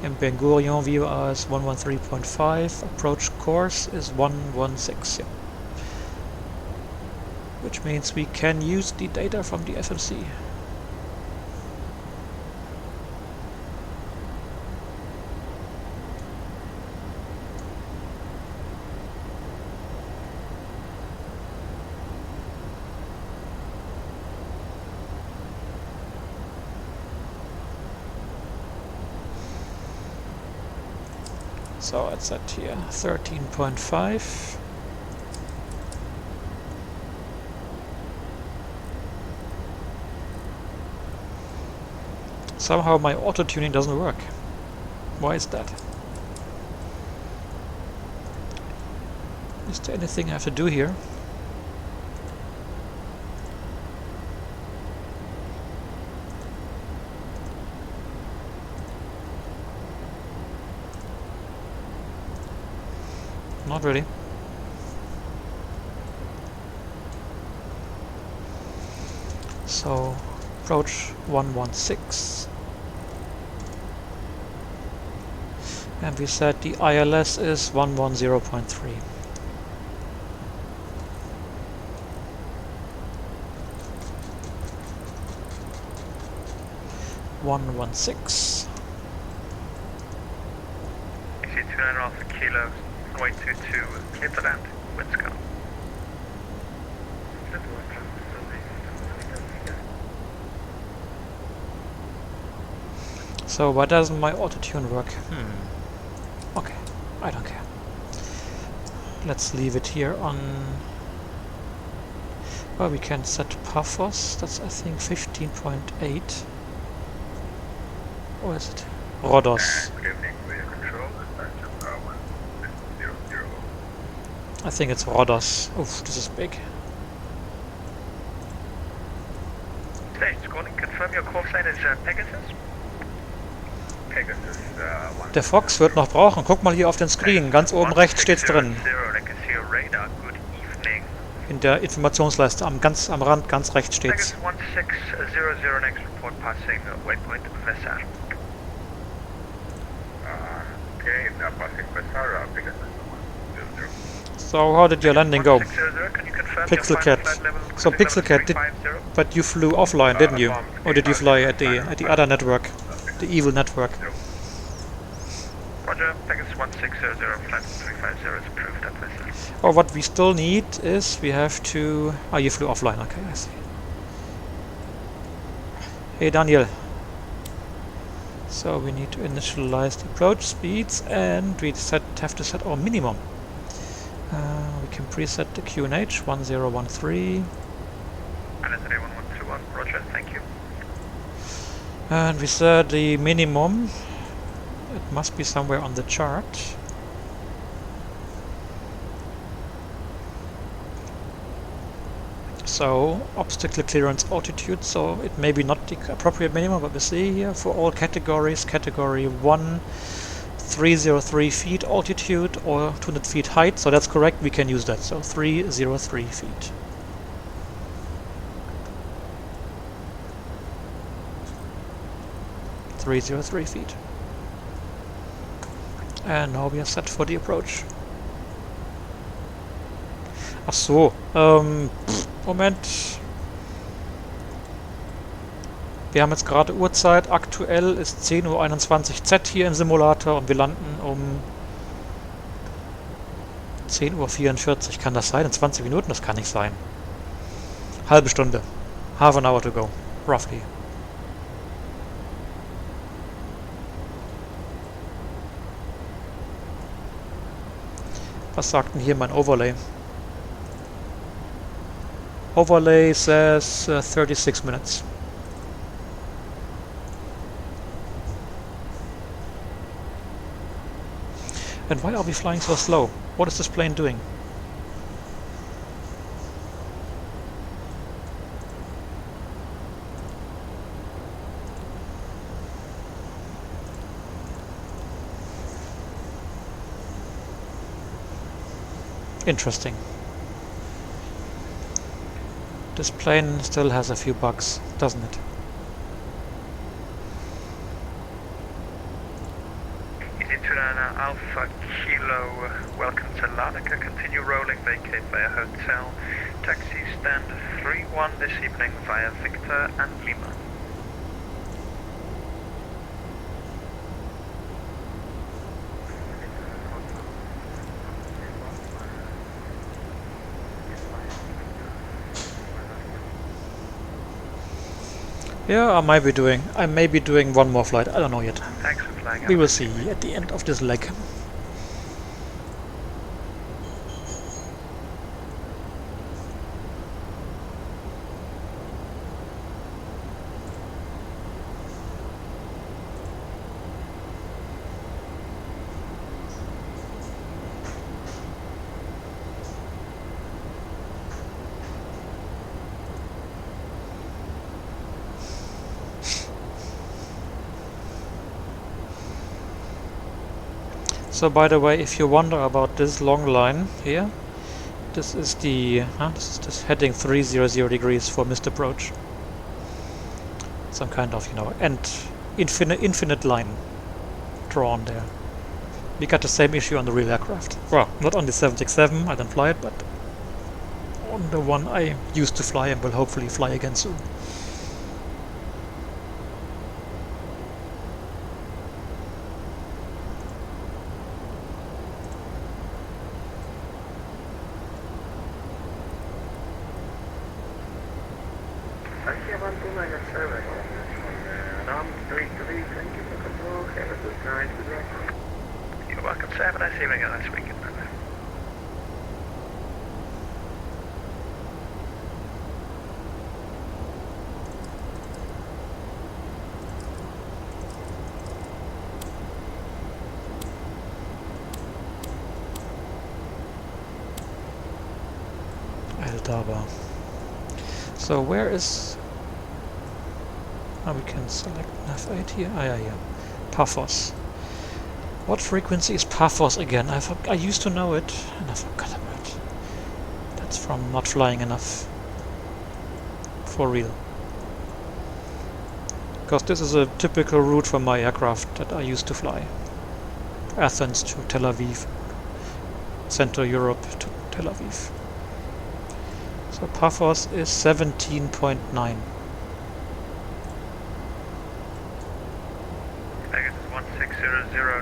In Ben Gurion VOR is 113.5, approach course is 116, yeah. Which means we can use the data from the FMC. So it's at here 13.5. Somehow my auto-tuning doesn't work. Why is that? Is there anything I have to do here? Not really. So, approach 116. And we said the ILS is 110.3. One 16. You see 2.5 kilos, runway 22, clear to land, wind scout. So why doesn't my auto-tune work? Okay, I don't care. Let's leave it here on... Well, we can set Paphos, that's I think 15.8. Or is it? Rhodos. Good evening, radio control, dispatch power 1600. I think it's Rhodos. Oof, this is big. Stage calling, confirm your call sign is Pegasus. Pegasus, Der Fox wird noch brauchen. Guck mal hier auf den Screen. Ganz oben rechts steht's drin. In der Informationsleiste. Am Rand, ganz rechts steht's. Pegasus 1600, next report passing waypoint Vessar. Okay, now passing Vessar, Pegasus 100. So how did your landing go? 1600, can you confirm Pixel your Cat. final flight level, So cruising Pixel level Cat, 350? but you flew offline, didn't you? Or did you fly at the other network? The evil network. Roger, Pegasus 1600, flight 350 is approved at Vessar. Or what we still need is we have to... Oh, you flew offline. Okay, I see. Hey, Daniel. So we need to initialize the approach speeds, and we have to set our minimum. We can preset the QNH 1013. LSA 1121, roger, thank you. And we set the minimum. It must be somewhere on the chart. So, obstacle clearance altitude, so it may be not the appropriate minimum, but we see here for all categories, category 1, 303 feet altitude or 200 feet height, so that's correct, we can use that, so 303 feet. feet. And now we are set for the approach. Ach so, Moment. Wir haben jetzt gerade Uhrzeit, aktuell ist 10:21 Uhr Z hier im Simulator und wir landen um 10:44 Uhr. Kann das sein? In 20 Minuten? Das kann nicht sein. Halbe Stunde. Half an hour to go, roughly. Was sagt denn hier mein Overlay? Overlay says 36 minutes. And why are we flying so slow? What is this plane doing? Interesting. This plane still has a few bugs, doesn't it? Easy Tirana Alpha Kilo, welcome to Larnaca. Continue rolling, vacate via hotel. Taxi stand 3-1 this evening via Victor and Lima. Yeah, I may be doing one more flight. I don't know yet. Thanks for flying. We will see at the end of this leg. So by the way, if you wonder about this long line here, this is the this heading 300 degrees for missed approach. Some kind of, you know, and infinite line drawn there. We got the same issue on the real aircraft. Well, not on the 767, I don't fly it, but on the one I used to fly and will hopefully fly again soon. You're welcome, sir. Have a nice evening and nice weekend. Eldaba. So where is... Oh, we can select F8 here. Ah, yeah. Paphos. What frequency is Paphos again? I used to know it, and I forgot about it. That's from not flying enough. For real. Because this is a typical route for my aircraft that I used to fly. Athens to Tel Aviv. Central Europe to Tel Aviv. So Paphos is 17.9.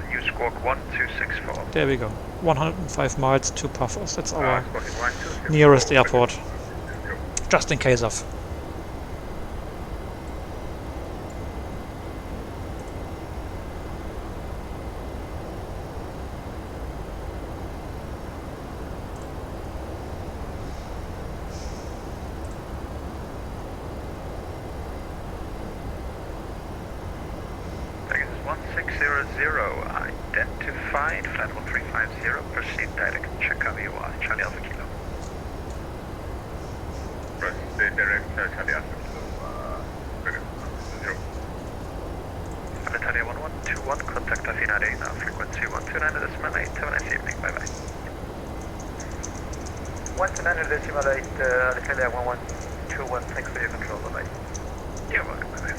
New squawk 1264. There we go. 105 miles to Paphos. That's our nearest airport. Just in case of. Pegasus 1600, identified, flight 1350, proceed direct Chicago, you are Charlie Alpha Kilo. Proceed direct Charlie Alpha Kilo, Pegasus 0. Alitalia 1121, contact Athena Arena, frequency 129.8, have a nice evening, bye bye. 129.8, Alitalia 1121, thanks for your control, bye bye. You're welcome, bye bye.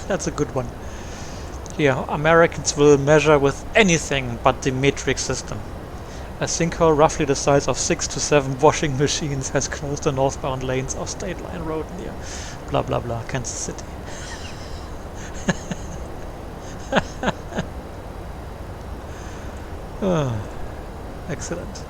That's a good one. Here, Americans will measure with anything but the metric system. A sinkhole roughly the size of 6 to 7 washing machines has closed the northbound lanes of State Line Road near blah blah blah, Kansas City. Excellent.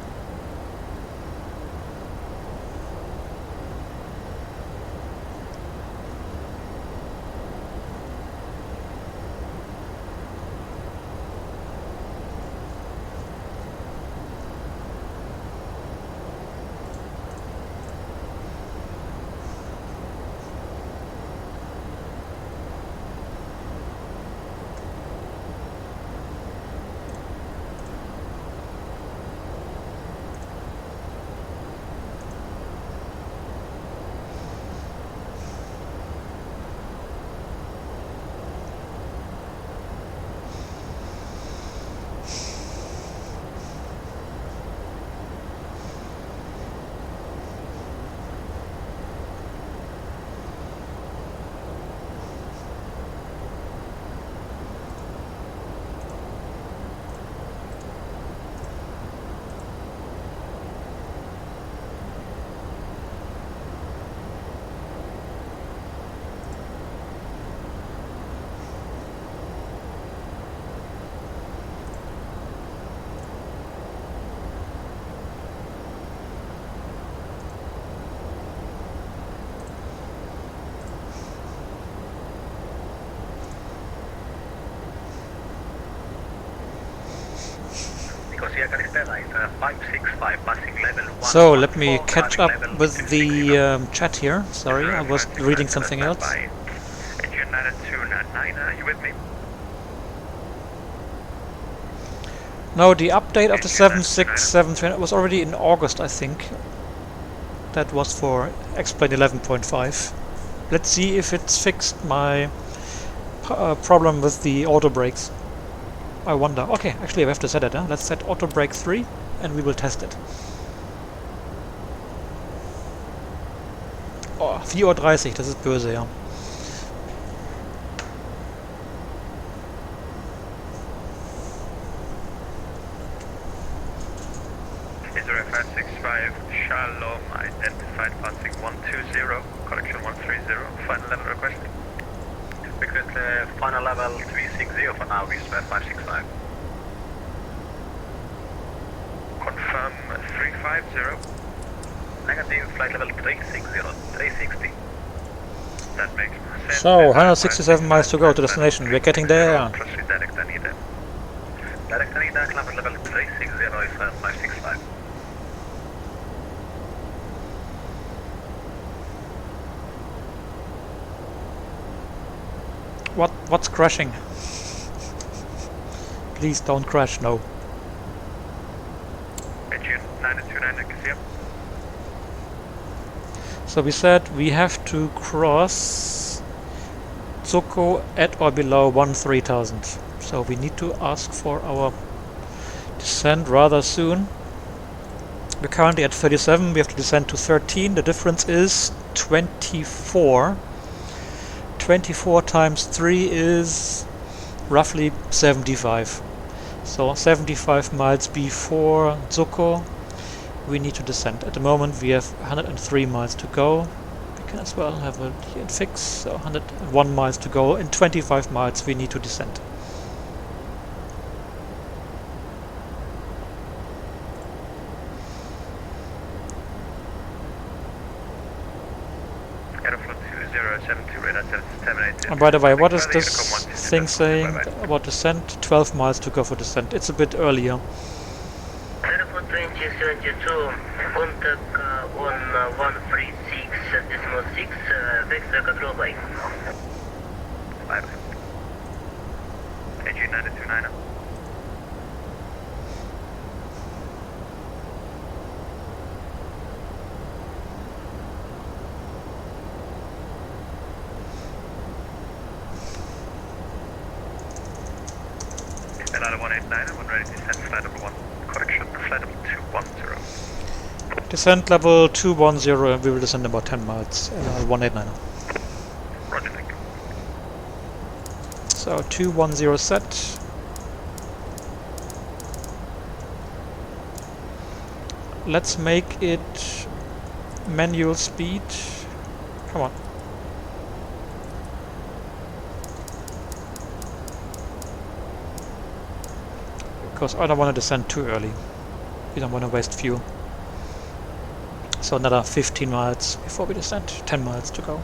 via Calispera is 565 passing level 1. So let me catch up with the chat here. Sorry, I was reading something else. Engine 9299, are you with me? No, the update of the 767-300 was already in August, I think. That was for Explain 11.5. Let's see if it's fixed my problem with the auto brakes. I wonder. Okay, actually I have to set it. Let's set auto brake 3 and we will test it. Oh, 4:30 Uhr, das ist böse, ja. Israel 565, Shalom, identified passing 120, correction 130, final level request. Request final level 360 for now, Israel 565. Confirm 350. Negative, flight level 360, 360. That makes sense. So, 167 miles to go to destination. We're getting there. Proceed direct Anita. Direct Anita, climb level 360 is 565. What's crashing? Please don't crash, no. Engine 929, Kizia. So we said we have to cross Zuko at or below 13,000. So we need to ask for our descent rather soon. We're currently at 37, we have to descend to 13. The difference is 24. 24 times 3 is roughly 75. So 75 miles before Zuko we need to descend. At the moment we have 103 miles to go. We can as well have a here and fix. So 101 miles to go. In 25 miles we need to descend. And by the way, what is this thing saying about descent? 12 miles to go for descent. It's a bit earlier. 042072, contact on 136.6, vector control by. Bye bye. Engine 929. LR 189, I'm ready to descend flight level 1. Correction, flight level 210. Descent level 210 and we will descend about 10 miles. LR 189. Roger, thank you. So 210 set. Let's make it manual speed. Come on. Because I don't want to descend too early. We don't want to waste fuel. So another 15 miles before we descend. 10 miles to go.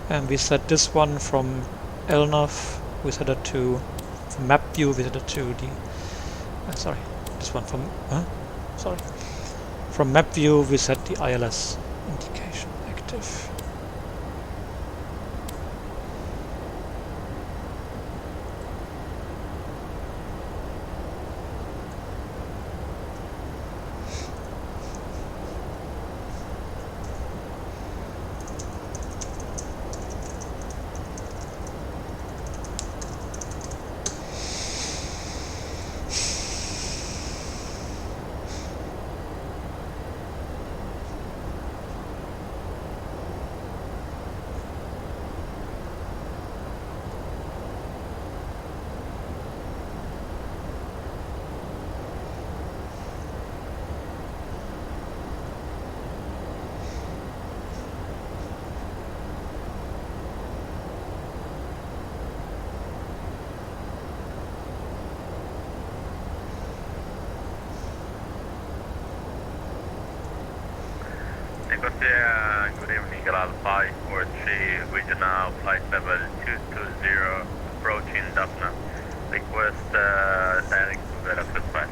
And we set this one from LNAV. We set it to from map view. We set it to the sorry, this one from sorry. From map view we set the ILS indication active. Good evening, Alpha 43, regional flight level 220, approaching Daphne. Request direct to the goodbye.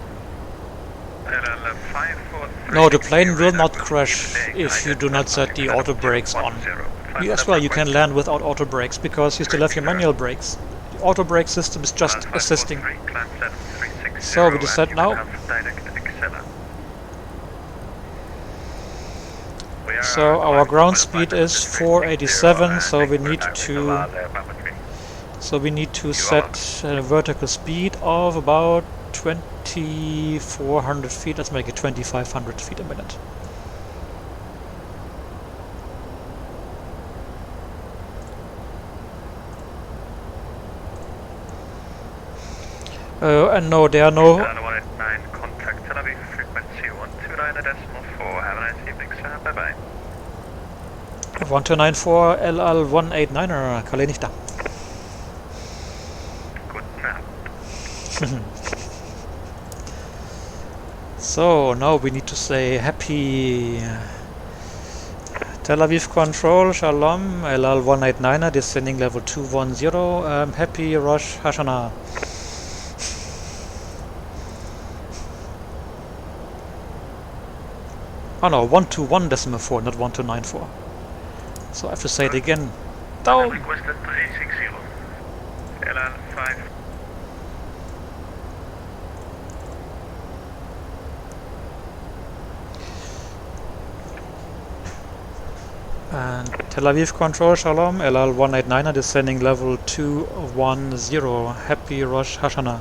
No, the plane will not crash if you do not set the auto brakes on. You as well, you can land without auto brakes because you still have your manual brakes. The auto brake system is just assisting. So we decide now. So our ground speed is 487, so we need to set a vertical speed of about 2400 feet. Let's make it 2500 feet a minute. And no, there are no. 189, contact Tel Aviv, frequency 129.4. Have a nice evening, sir. Bye bye. 1294 LL189, Kalle nicht da. Good nap. So now we need to say happy Tel Aviv control, Shalom, LL189, descending level 210, happy Rosh Hashanah. Oh no, 121.4, not 1294. So I have to say it again. Down! Requested 360. LL5. And Tel Aviv control, Shalom, LL189, descending level 210, happy Rosh Hashanah.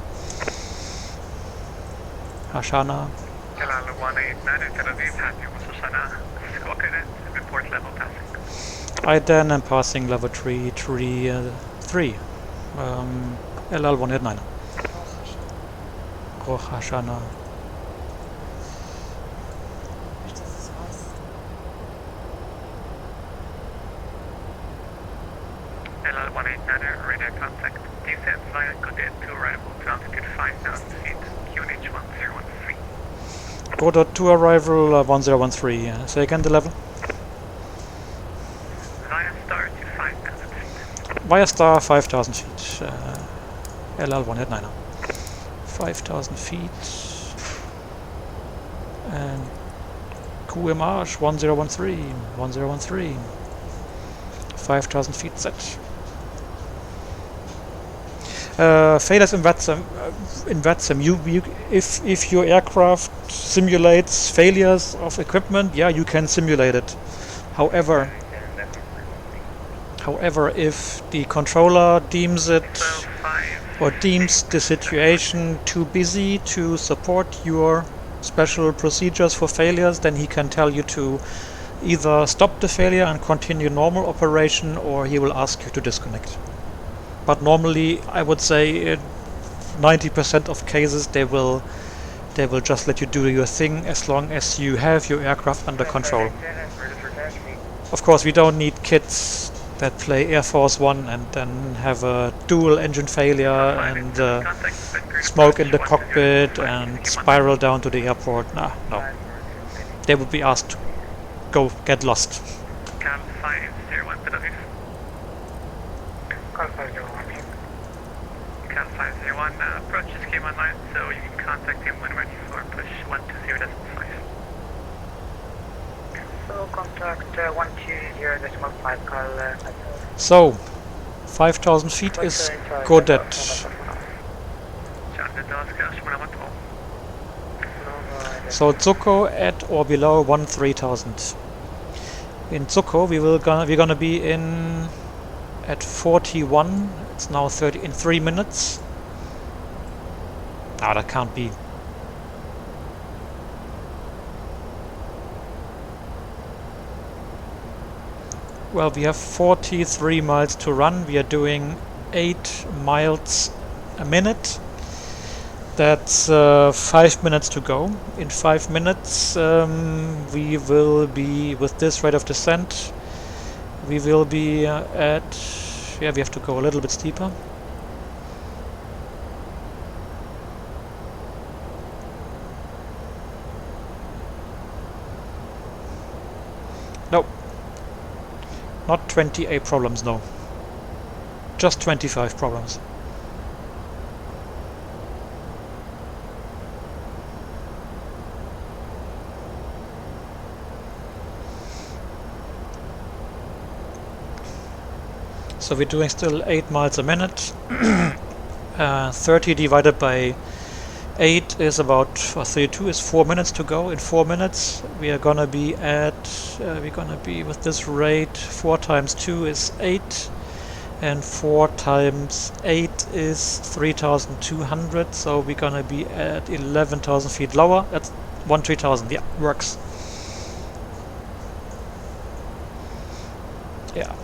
Hashanah. LL189 Tel Aviv, happy Rosh Hashanah. Squawking it, report level passing. I then am passing level 333, LL189. Rosh Hashanah. LL189 radar contact. Descent via Godet to arrival to altitude 5,000 feet, QNH 1013. Godot to arrival 1013. Say again the level. Via star to 5,000 feet. Via star 5,000 feet. LL189. 5,000 feet. And QMH 1013. 1013. 5,000 feet set. Failures in VATSIM. If your aircraft simulates failures of equipment, yeah, you can simulate it. However, if the controller deems it or deems the situation too busy to support your special procedures for failures, then he can tell you to either stop the failure and continue normal operation, or he will ask you to disconnect. But normally, I would say 90% of cases they will just let you do your thing as long as you have your aircraft under control. Of course, we don't need kids that play Air Force One and then have a dual engine failure and smoke in the cockpit and spiral down to the airport. No. They would be asked to go get lost. Cal 501 Tel Aviv. Call 501. Cal 501, approach just came online, so you can contact him when ready for push 120.5. So contact 120.5, call So, 5,000 feet is Godet. So Zuko at or below 13,000. In Zuko we're gonna be in at 41. It's now 30 in 3 minutes. Ah, that can't be. Well, we have 43 miles to run. We are doing 8 miles a minute. That's 5 minutes to go. In 5 minutes we will be, with this rate of descent, we will be at, yeah, we have to go a little bit steeper. No, not 28 problems, no. Just 25 problems. So we're doing still 8 miles a minute. 30 divided by 8 is about, or 32 is 4 minutes to go. In 4 minutes we are gonna be at, with this rate, 4 times 2 is 8, and 4 times 8 is 3,200, so we're gonna be at 11,000 feet lower. That's 1,3,000, yeah, works. Yeah.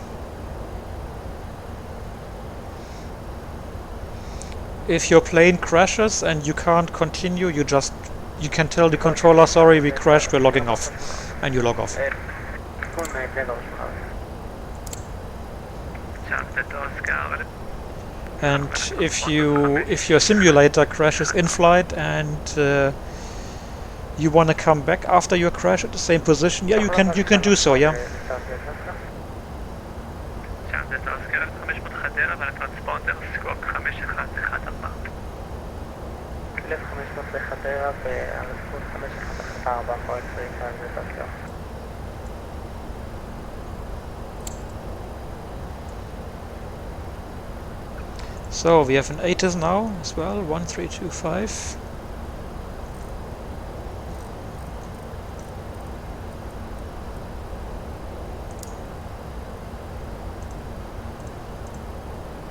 If your plane crashes and you can't continue, you can tell the controller, sorry, we crashed, we're logging off, and you log off. And if your simulator crashes in flight and you want to come back after your crash at the same position, yeah, you can do so, yeah. So we have an ATIS now as well, 1325.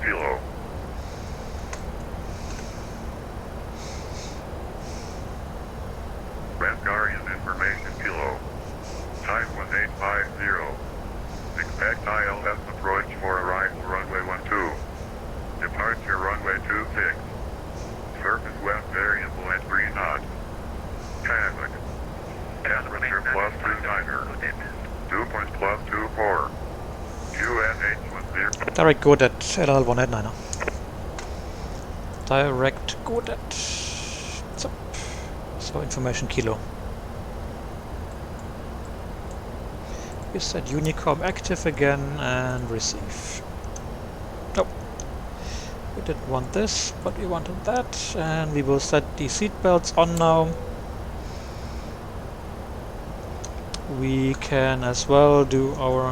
Kilo. Rangarian information Kilo. Time 1850. Expect ILS approach for arrival runway 12. Departure runway 26. Surface west variable at 3 knots. Traffic. Temperature plus 29er. Dew point plus 24. QNH 10. Direct good at LL189. Direct good at. So information Kilo. We set Unicom active again and receive. Nope. We didn't want this, but we wanted that, and we will set the seatbelts on now. We can as well do our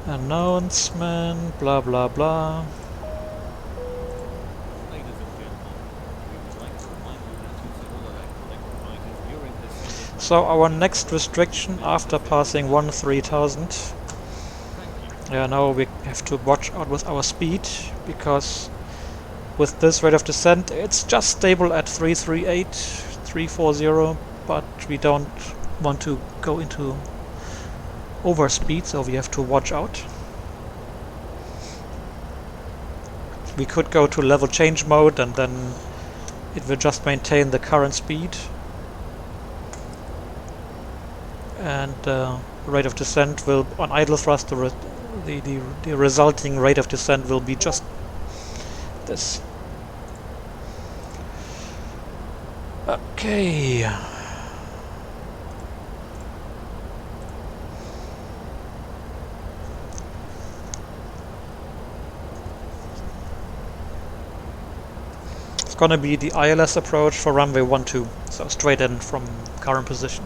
announcement, blah blah blah. Ladies and gentlemen, we would like to remind you that using all electronic devices during this. So our next restriction after passing 13,000. Yeah, now we have to watch out with our speed, because with this rate of descent it's just stable at 338, 340, but we don't want to go into overspeed, so we have to watch out. We could go to level change mode and then it will just maintain the current speed, and rate of descent will, on idle thrust, the resulting rate of descent will be just this. Okay. It's gonna be the ILS approach for runway 12, so straight in from current position.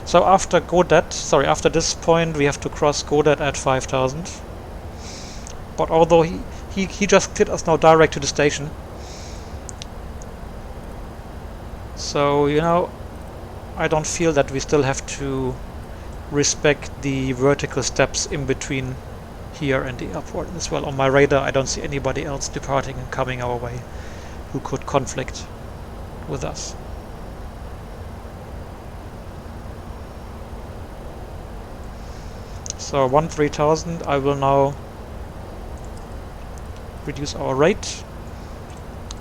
So after after this point we have to cross Godet at 5,000. But although he just hit us now direct to the station, so you know, I don't feel that we still have to respect the vertical steps in between here and the airport as well. On my radar I don't see anybody else departing and coming our way who could conflict with us. So 13,000, I will now reduce our rate.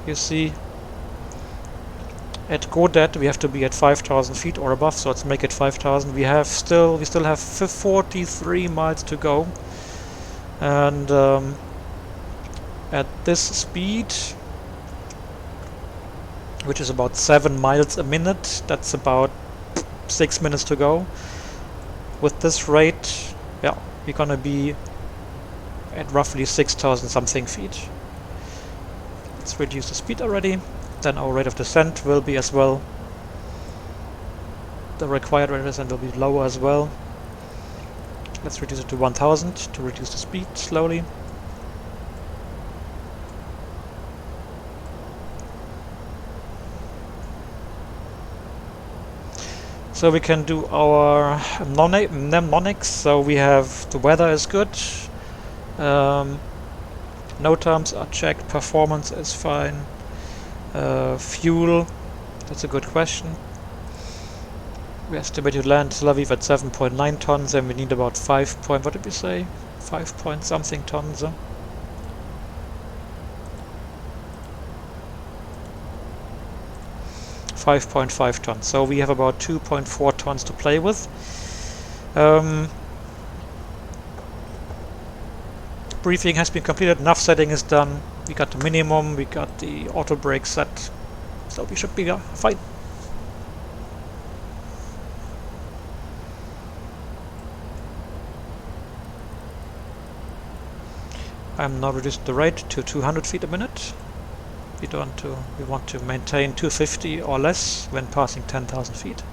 You see, at Godet we have to be at 5,000 feet or above, so let's make it 5,000. We still have 43 miles to go, and at this speed, which is about 7 miles a minute, that's about 6 minutes to go. With this rate, yeah, we're gonna be at roughly 6,000 something feet. Let's reduce the speed already. Then our rate of descent will be as well. The required rate of descent will be lower as well. Let's reduce it to 1000 to reduce the speed slowly. So we can do our mnemonics. So we have the weather is good, no terms are checked, performance is fine, fuel, that's a good question. We estimate to land Tel Aviv at 7.9 tons, and we need about 5 point, what did we say? 5 point something tons. 5.5 tons. So we have about 2.4 tons to play with. Briefing has been completed, nav setting is done, we got the minimum, we got the auto brake set, so we should be fine. I'm now reduced the rate to 200 feet a minute. We want to maintain 250 or less when passing 10,000 feet.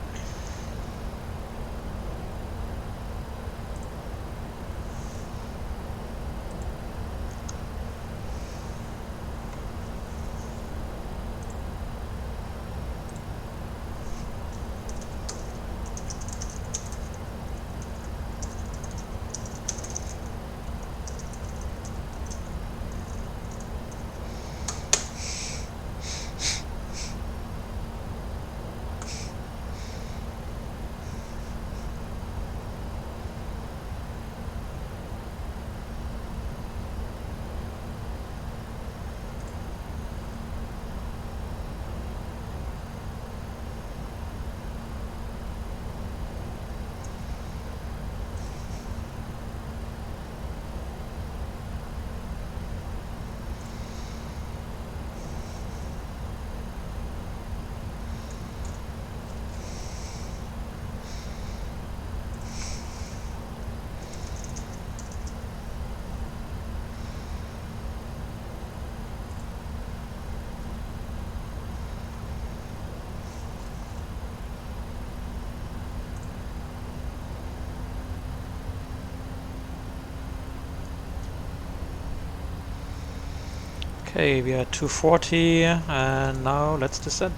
Okay, we are at 240 and now let's descend.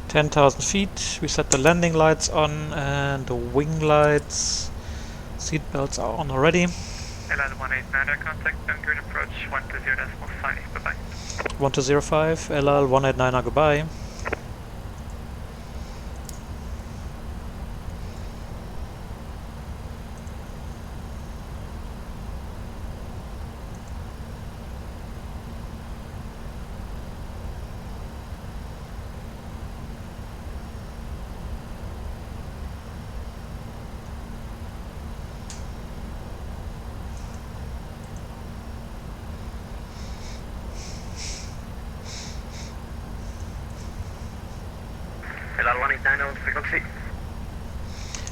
(10,000 feet). We set the landing lights on and the wing lights. Seat belts are on already. LL-189 contact, downgrade approach 120.5, bye-bye. 1205, LL-189, goodbye. LL-189 on frequency.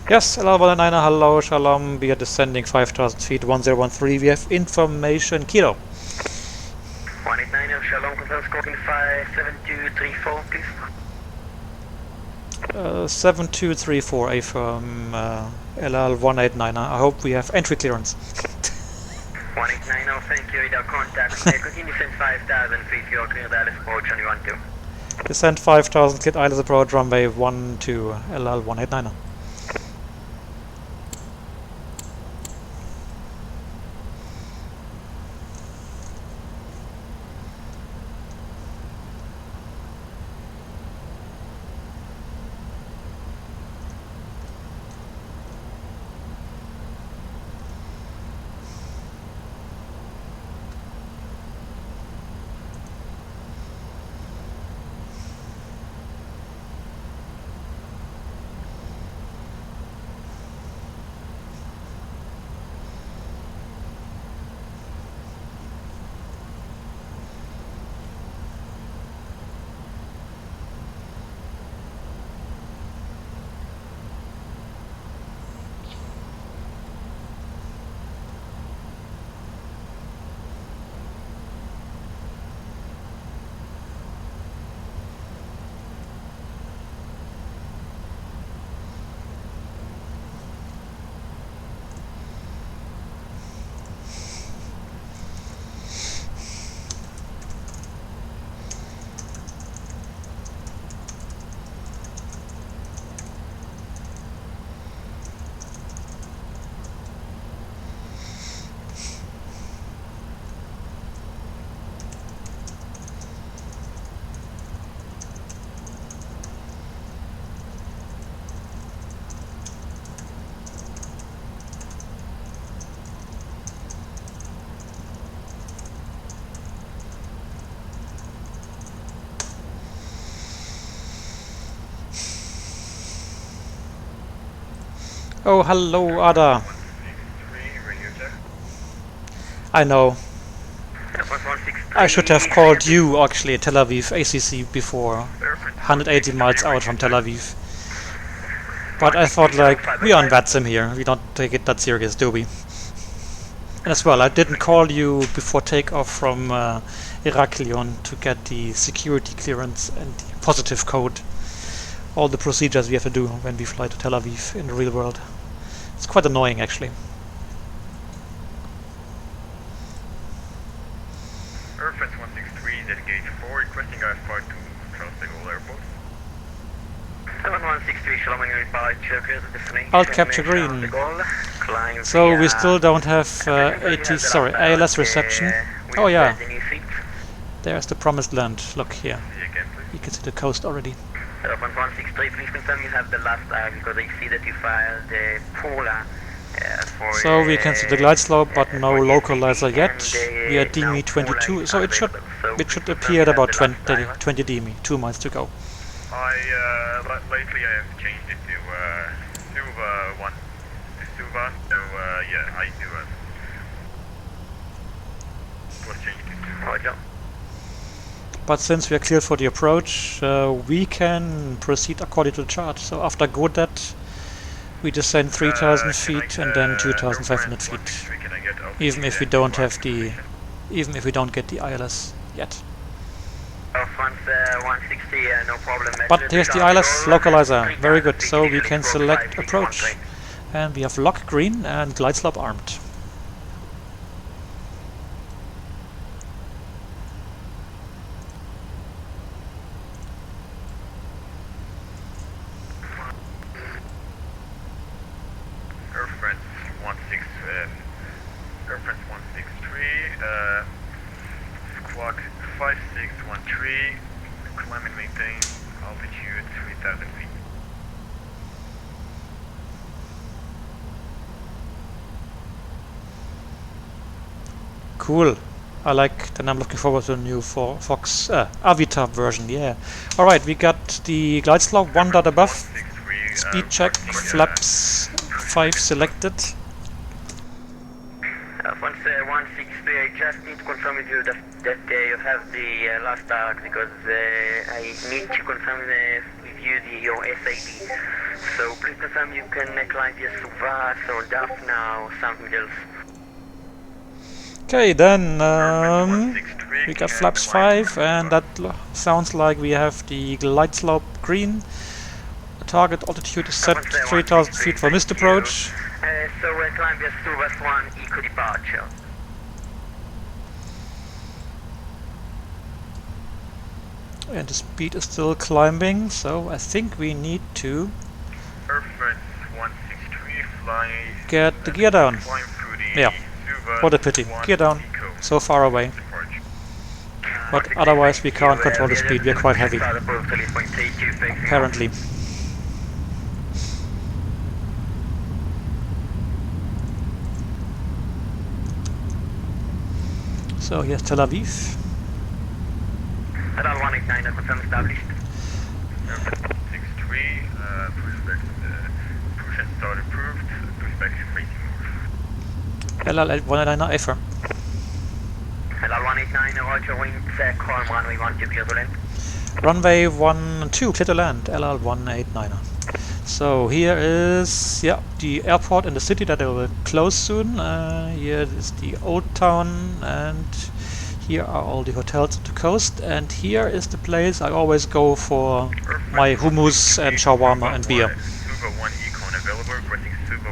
Yes, LL-189, hello, shalom. We are descending 5,000 feet, 1013. We have information, Kilo. 189, shalom, confirm scoring 57234, please. 7234, A from LL-189. I hope we have entry clearance. 189, thank you, radar contact. Continue send 5,000 feet, you're clear Dallas approach on 12. Descend 5,000 feet, Isles approach, runway 12, LL-189. Oh, hello, Ada. I know. I should have called you actually at Tel Aviv ACC before, 180 miles out from Tel Aviv. But I thought, like, we are on VATSIM here, we don't take it that serious, do we? And as well, I didn't call you before takeoff from Heraklion to get the security clearance and the positive code. All the procedures we have to do when we fly to Tel Aviv in the real world. It's quite annoying, actually. Airfence 163, delegate 4, requesting IFR to Charles de Gaulle Airport. 7163, Shalom, departure, destination. Alt capture green. So we still don't have ALS reception. Oh yeah, there's the promised land. Look here, you can see the coast already. 163, please confirm you have the last because I see that you filed the Pula. So we can see the glide slope, but no localizer yet. We are DME 22, so it should appear at about 20 DME. 2 miles to go. Lately I have changed it to Suva 1. Suva, so yeah, I do was changed to Suva. But since we are cleared for the approach, we can proceed according to the chart. So after Godet, we descend 3,000 feet and then 2,500 feet. Even if we don't have the, get the ILS yet. 160, no problem. But here's the ILS localizer. Very good. So we can select approach, and we have lock green and glide slope armed. Airfence 163, squawk 5613, climb and maintain altitude 3,000 feet. Cool. I like, then I'm looking forward to a new Fox Avita version, yeah. Alright, we got the glide slope 1 dot above, speed check, flaps 5 selected. 163, I just need to confirm with you that you have the last arc because I need to confirm with you your SID. So please confirm you can climb via Suva or Daphna or something else. Okay, then we got flaps 5, and that sounds like we have the glide slope green. The target altitude is set 3,000 feet for missed approach. So we're climbing via Suva 1 eco departure. And the speed is still climbing, so I think we need to get the gear down. Yeah, what a pity. Gear down, so far away. But otherwise we can't control the speed, we are quite heavy. Apparently. So here's Tel Aviv. Radar 189, confirm established. 63, push and start approved, pushback facing north. LL189, affirm. LL 189, roger, wind, calm, runway 12, clear to land. Runway 12, clear to land, LL189. So here is, yeah, the airport in the city that will close soon. Here is the old town, and here are all the hotels on the coast, and here is the place I always go for my hummus and shawarma and beer.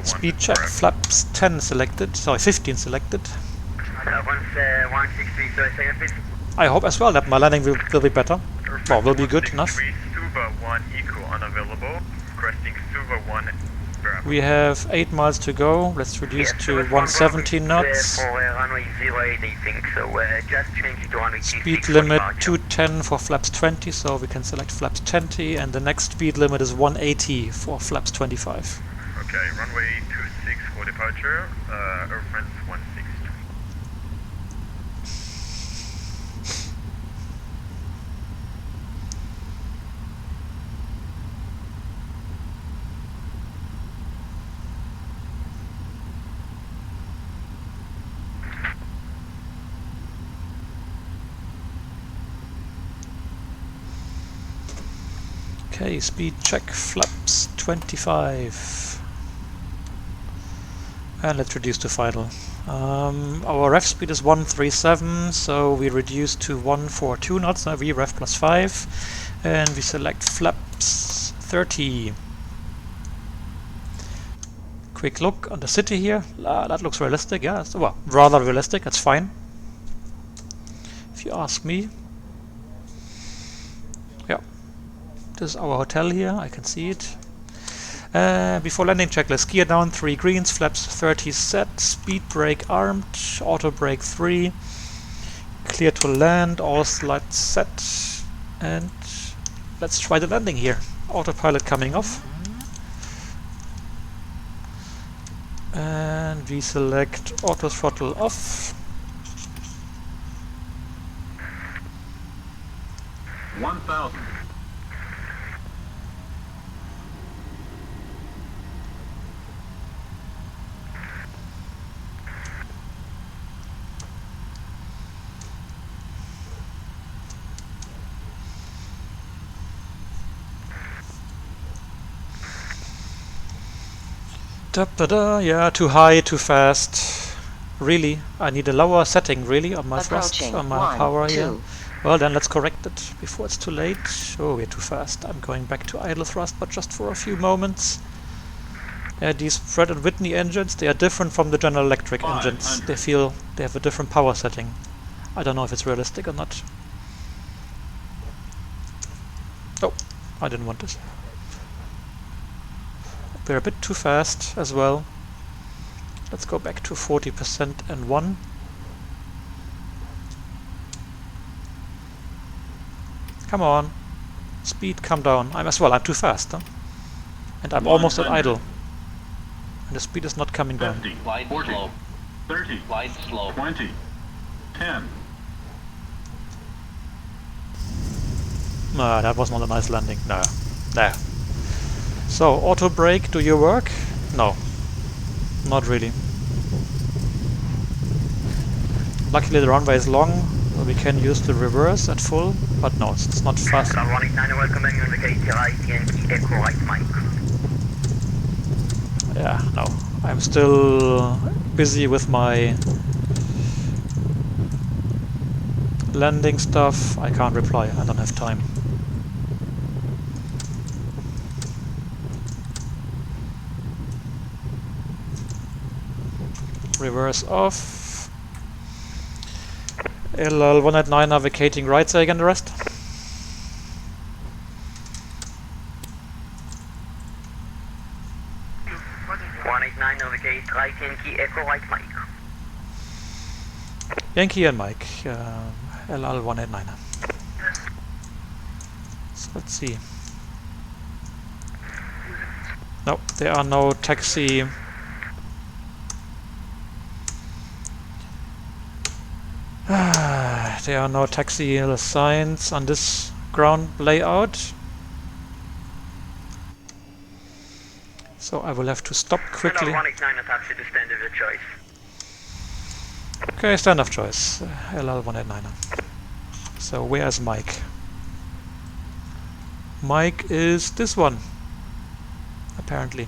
Speed check, flaps 10 selected, sorry 15 selected. I hope as well that my landing will be better, well, will be good enough. We have 8 miles to go. Let's reduce to 170 knots. Speed limit 210 for flaps 20, so we can select flaps 20, and the next speed limit is 180 for flaps 25. Okay, runway 26 for departure, Airfence 163. Okay, speed check, flaps 25. And let's reduce to final. Our ref speed is 137, so we reduce to 142 knots, now we ref plus 5, and we select flaps 30. Quick look on the city here. That looks realistic, yeah. So, well, rather realistic, that's fine. If you ask me. Yeah. This is our hotel here, I can see it. Before landing checklist, gear down 3 greens, flaps 30 set, speed brake armed, auto brake 3, clear to land, all slides set, and let's try the landing here. Autopilot coming off. And we select auto throttle off. 1000. Yeah, too high, too fast. Really, I need a lower setting, really, on my thrust, on my power here. Well, then let's correct it before it's too late. Oh, we're too fast. I'm going back to idle thrust, but just for a few moments. These Pratt & Whitney engines, they are different from the General Electric engines. They have a different power setting. I don't know if it's realistic or not. Oh, I didn't want this. We're a bit too fast as well. Let's go back to 40% and 1. Come on. Speed, come down. I'm too fast. Huh? And I'm almost at idle. And the speed is not coming down. 50, Glide 40, slow. 30, Glide slow. 20, 10. That was not a nice landing. No. There. So, auto brake, do you work? No. Not really. Luckily the runway is long, so we can use the reverse at full, but no, it's not fast. 189, welcome, indicate right, Yankee, echo right, Mike. Yeah, no. I'm still busy with my landing stuff. I can't reply, I don't have time. Reverse off. LL189 are vacating right, say again the rest. Navigate right, Yankee, echo right, Mike. Yankee and Mike, LL189. So let's see. No, there are no taxi. There are no taxi signs on this ground layout. So I will have to stop quickly. 189, a taxi to stand of your choice. Okay, stand of choice. LL189. So where's Mike? Mike is this one, apparently.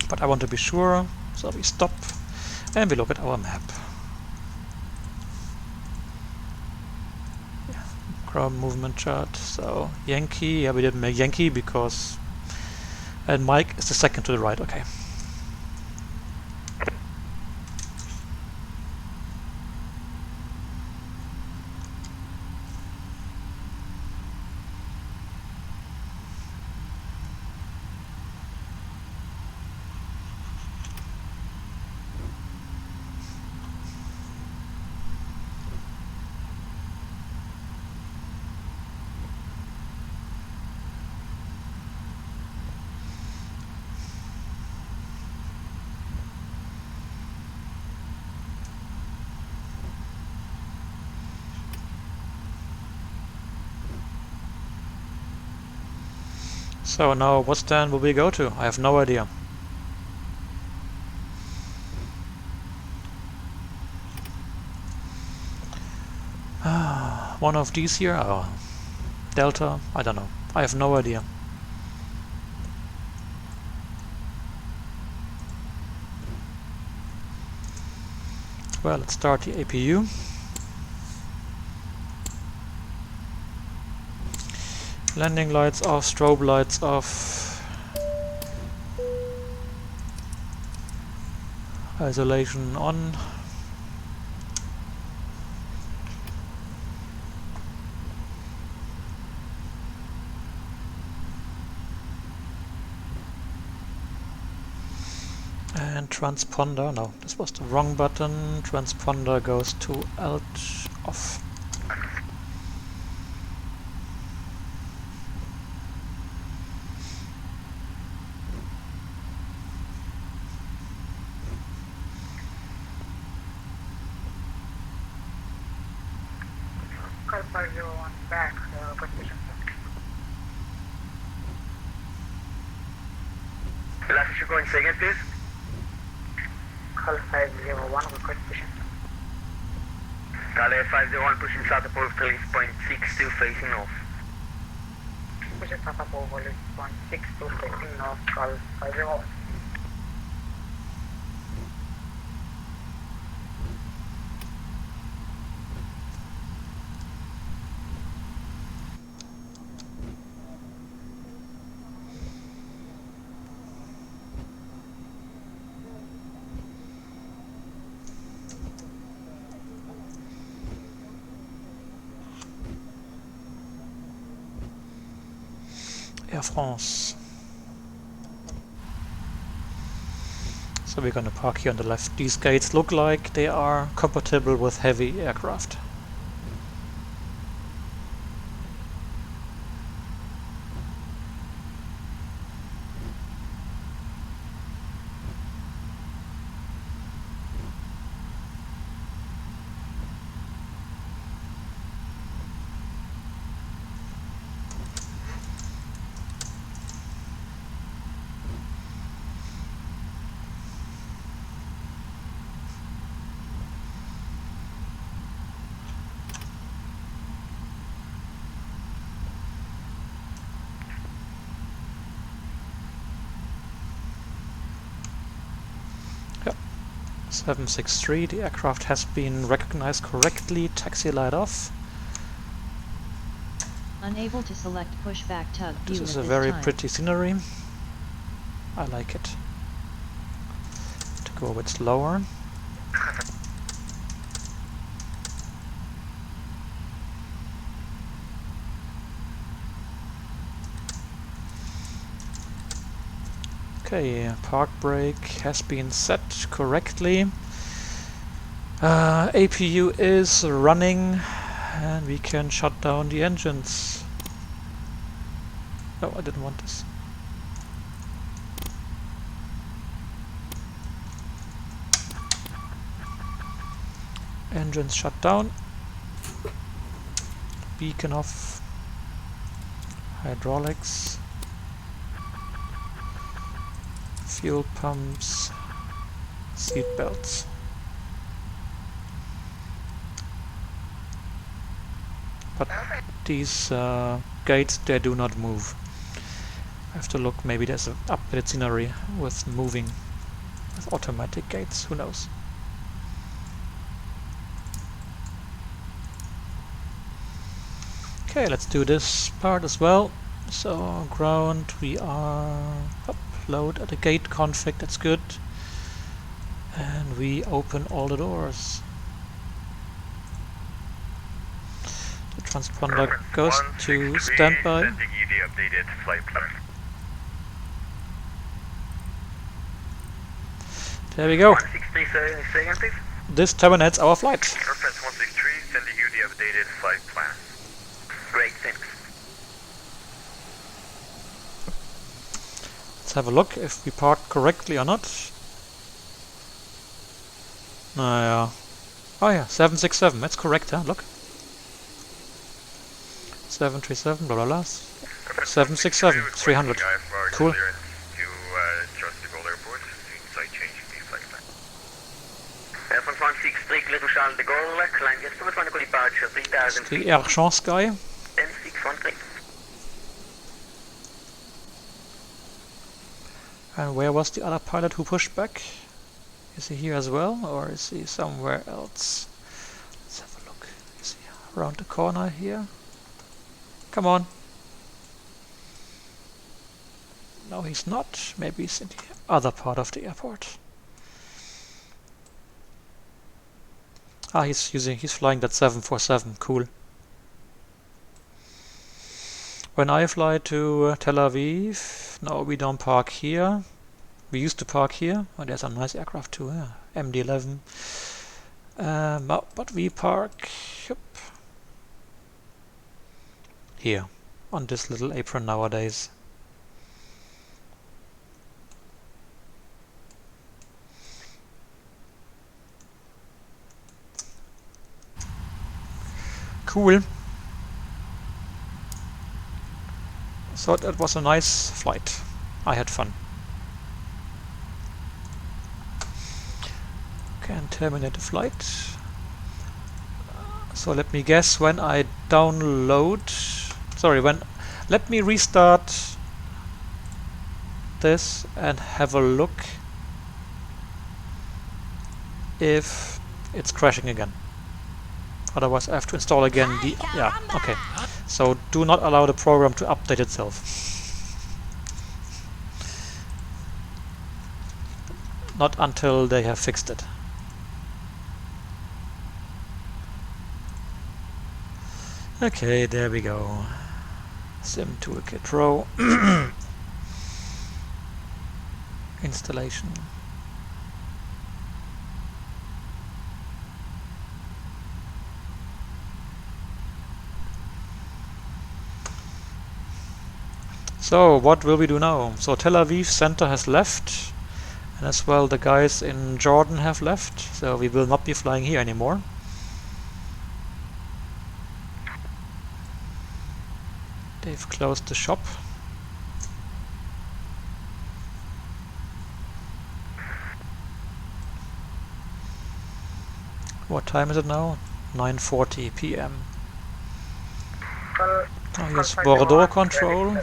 But I want to be sure, so we stop and we look at our map. Yeah. Ground movement chart. So Yankee, yeah, we didn't make Yankee because, and Mike is the second to the right. Okay. So now what stand will we go to? I have no idea. one of these here, or Delta, I don't know. I have no idea. Well, let's start the APU. Landing lights off, strobe lights off. Isolation on. And transponder, no, this was the wrong button. Transponder goes to Alt off. Call 501 back, position. Last issue going second, please. Call 501, request position. Call 501, pushing south approach to release point 62, facing north. Pushing south approach, release point 62, facing north, call 501. Air France. So we're gonna park here on the left. These gates look like they are compatible with heavy aircraft. Yep. 763, the aircraft has been recognized correctly. Taxi light off. Unable to select pushback tug This view is at a this very time. pretty scenery. I like it. To go a bit slower. Okay, park brake has been set correctly. APU is running and we can shut down the engines. No, I didn't want this. Engines shut down. Beacon off. Hydraulics. Fuel pumps. Seat belts. But these gates, they do not move. I have to look, maybe there's an updated scenery with moving, with automatic gates, who knows. Okay, let's do this part as well. So ground, we are upload at the gate config, that's good. And we open all the doors. The transponder goes to standby. Sending you the updated flight plan. There we go. 163 second, please. This terminates our flight. Reference 163, sending you the updated flight plan. Great, thanks. Let's have a look if we parked correctly or not. Oh yeah, 767, that's correct, huh? Look. 737, blah blah blah. 767-300. Cool. Reference 163, clear to Charles de Gaulle, climb just to mechanical departure, 3000 The feet, Air Chance guy. 10613. And where was the other pilot who pushed back? Is he here as well, or is he somewhere else? Let's have a look. Is he around the corner here? Come on. No, he's not. Maybe he's in the other part of the airport. Ah, he's flying that 747. Cool. When I fly to Tel Aviv, no, we don't park here. We used to park here. Oh, there's a nice aircraft too, yeah. MD-11. But we park here, on this little apron nowadays. Cool. So that was a nice flight. I had fun. Can terminate the flight. So let me guess, when I download, let me restart this and have a look if it's crashing again. Otherwise I have to install again the, yeah, okay. So do not allow the program to update itself. Not until they have fixed it. Okay, there we go. Sim Toolkit Pro. Installation. So what will we do now? So Tel Aviv center has left, and as well the guys in Jordan have left, so we will not be flying here anymore. They've closed the shop. What time is it now? 9:40 p.m. Oh, here's Bordeaux control.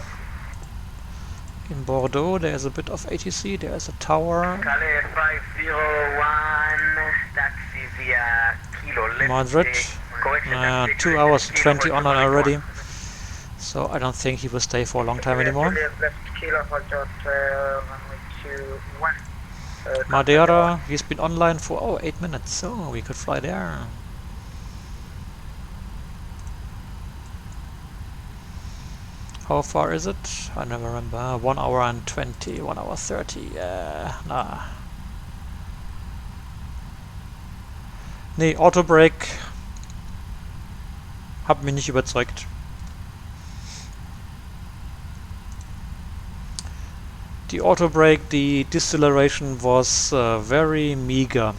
In Bordeaux there is a bit of ATC, there is a tower. Calais 501, taxi via Kilo left. Madrid. 2 hours 20 on already. So I don't think he will stay for a long time anymore. Madeira, he's been online for 8 minutes, so we could fly there. How far is it? I never remember. 1 hour and 20, 1 hour 30. Nah. Nee, Autobrake hat mich nicht überzeugt. The Autobrake, the deceleration was very meager.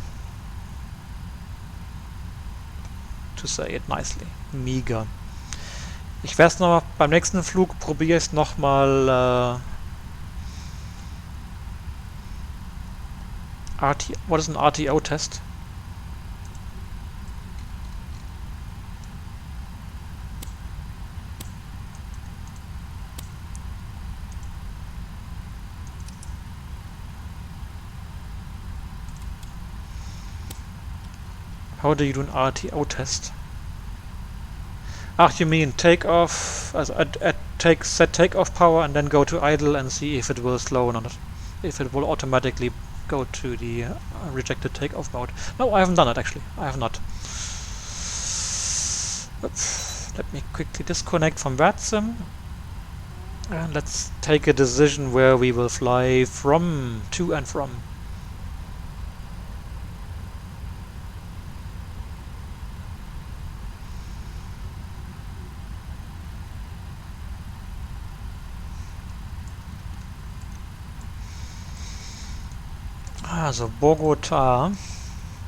To say it nicely. Meager. Ich werde es noch beim nächsten Flug, probiere ich es nochmal. What is an RTO test? How do you do an RTO test? Ach, you mean take off, set takeoff power and then go to idle and see if it will slow or not. If it will automatically go to the rejected takeoff mode. No, I haven't done it actually. I have not. Oops. Let me quickly disconnect from VATSIM. And let's take a decision where we will fly from, to and from. So Bogota,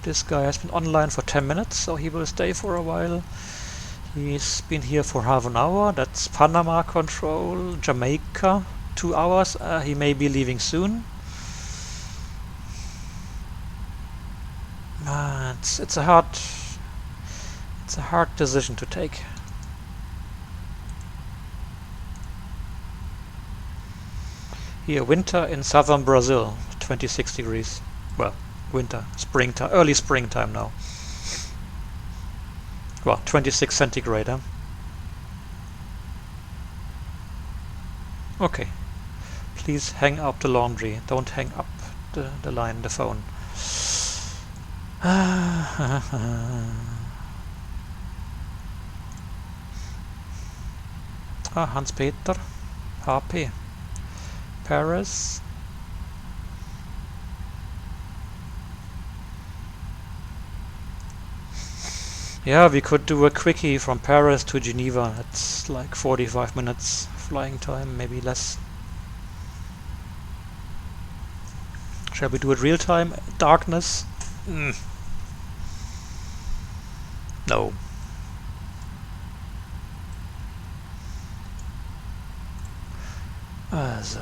this guy has been online for 10 minutes, so he will stay for a while. He's been here for half an hour. That's Panama control, Jamaica, 2 hours. He may be leaving soon. It's a hard decision to take. Here, winter in southern Brazil, 26 degrees. Well, winter, springtime, early springtime now. Well, 26 centigrade, huh? Okay. Please hang up the laundry. Don't hang up the line, the phone. Hans-Peter, HP, Paris. Yeah, we could do a quickie from Paris to Geneva. It's like 45 minutes flying time, maybe less. Shall we do it real time? Darkness? No. Also.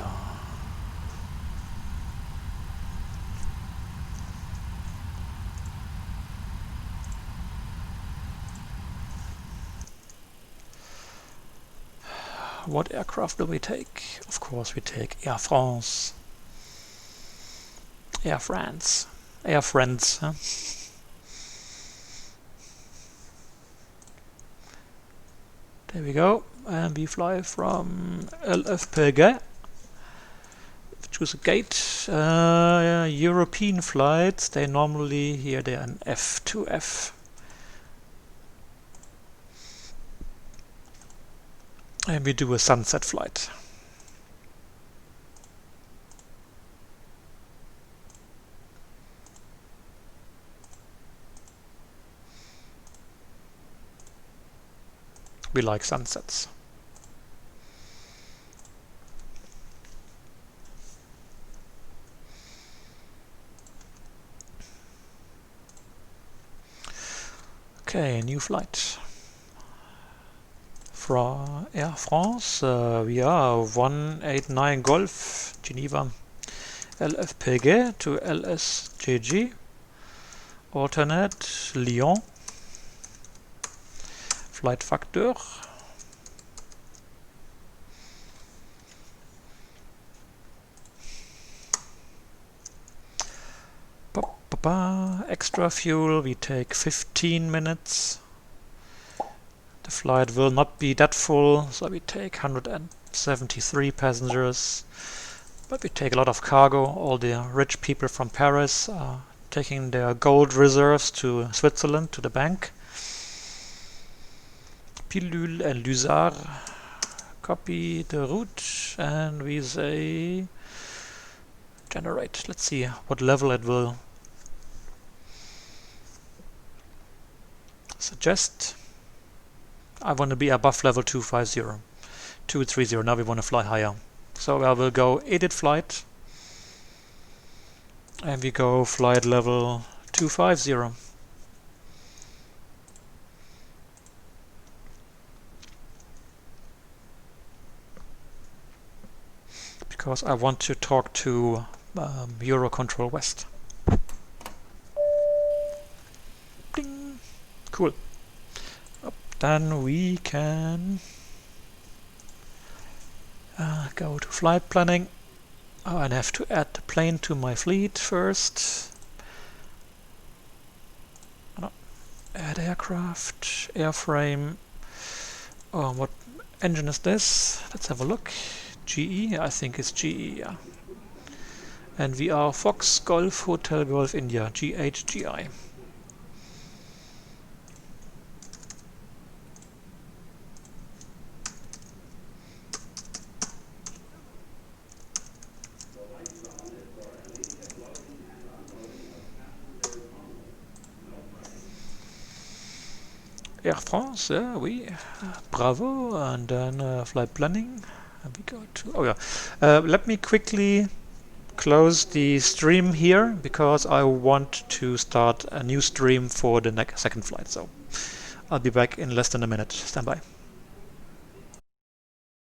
What aircraft do we take? Of course we take Air France. Air France. Air France, huh? There we go. And we fly from LFPG. Choose a gate. European flights, they normally, here they are an F2F. And we do a sunset flight. We like sunsets. Okay, new flight. From Air France, we are 189 Golf, Geneva, LFPG to LSGG, alternate Lyon, flight factor, extra fuel, we take 15 minutes. The flight will not be that full, so we take 173 passengers. But we take a lot of cargo. All the rich people from Paris are taking their gold reserves to Switzerland, to the bank. Pilule and Luzard. Copy the route, and we say generate. Let's see what level it will suggest. I want to be above level 250, 230. Now we want to fly higher. So I will go edit flight, and we go flight level 250. Because I want to talk to Eurocontrol West. Ding. Cool. Then we can go to flight planning. Oh, and I have to add the plane to my fleet first. Oh, add aircraft, airframe. Oh, what engine is this? Let's have a look. GE, I think it's GE, yeah. And we are Fox Golf Hotel Golf India, GHGI. Air France, yeah, oui, bravo, and then flight planning, and we go to, oh yeah, let me quickly close the stream here, because I want to start a new stream for the second flight, so I'll be back in less than a minute, stand by.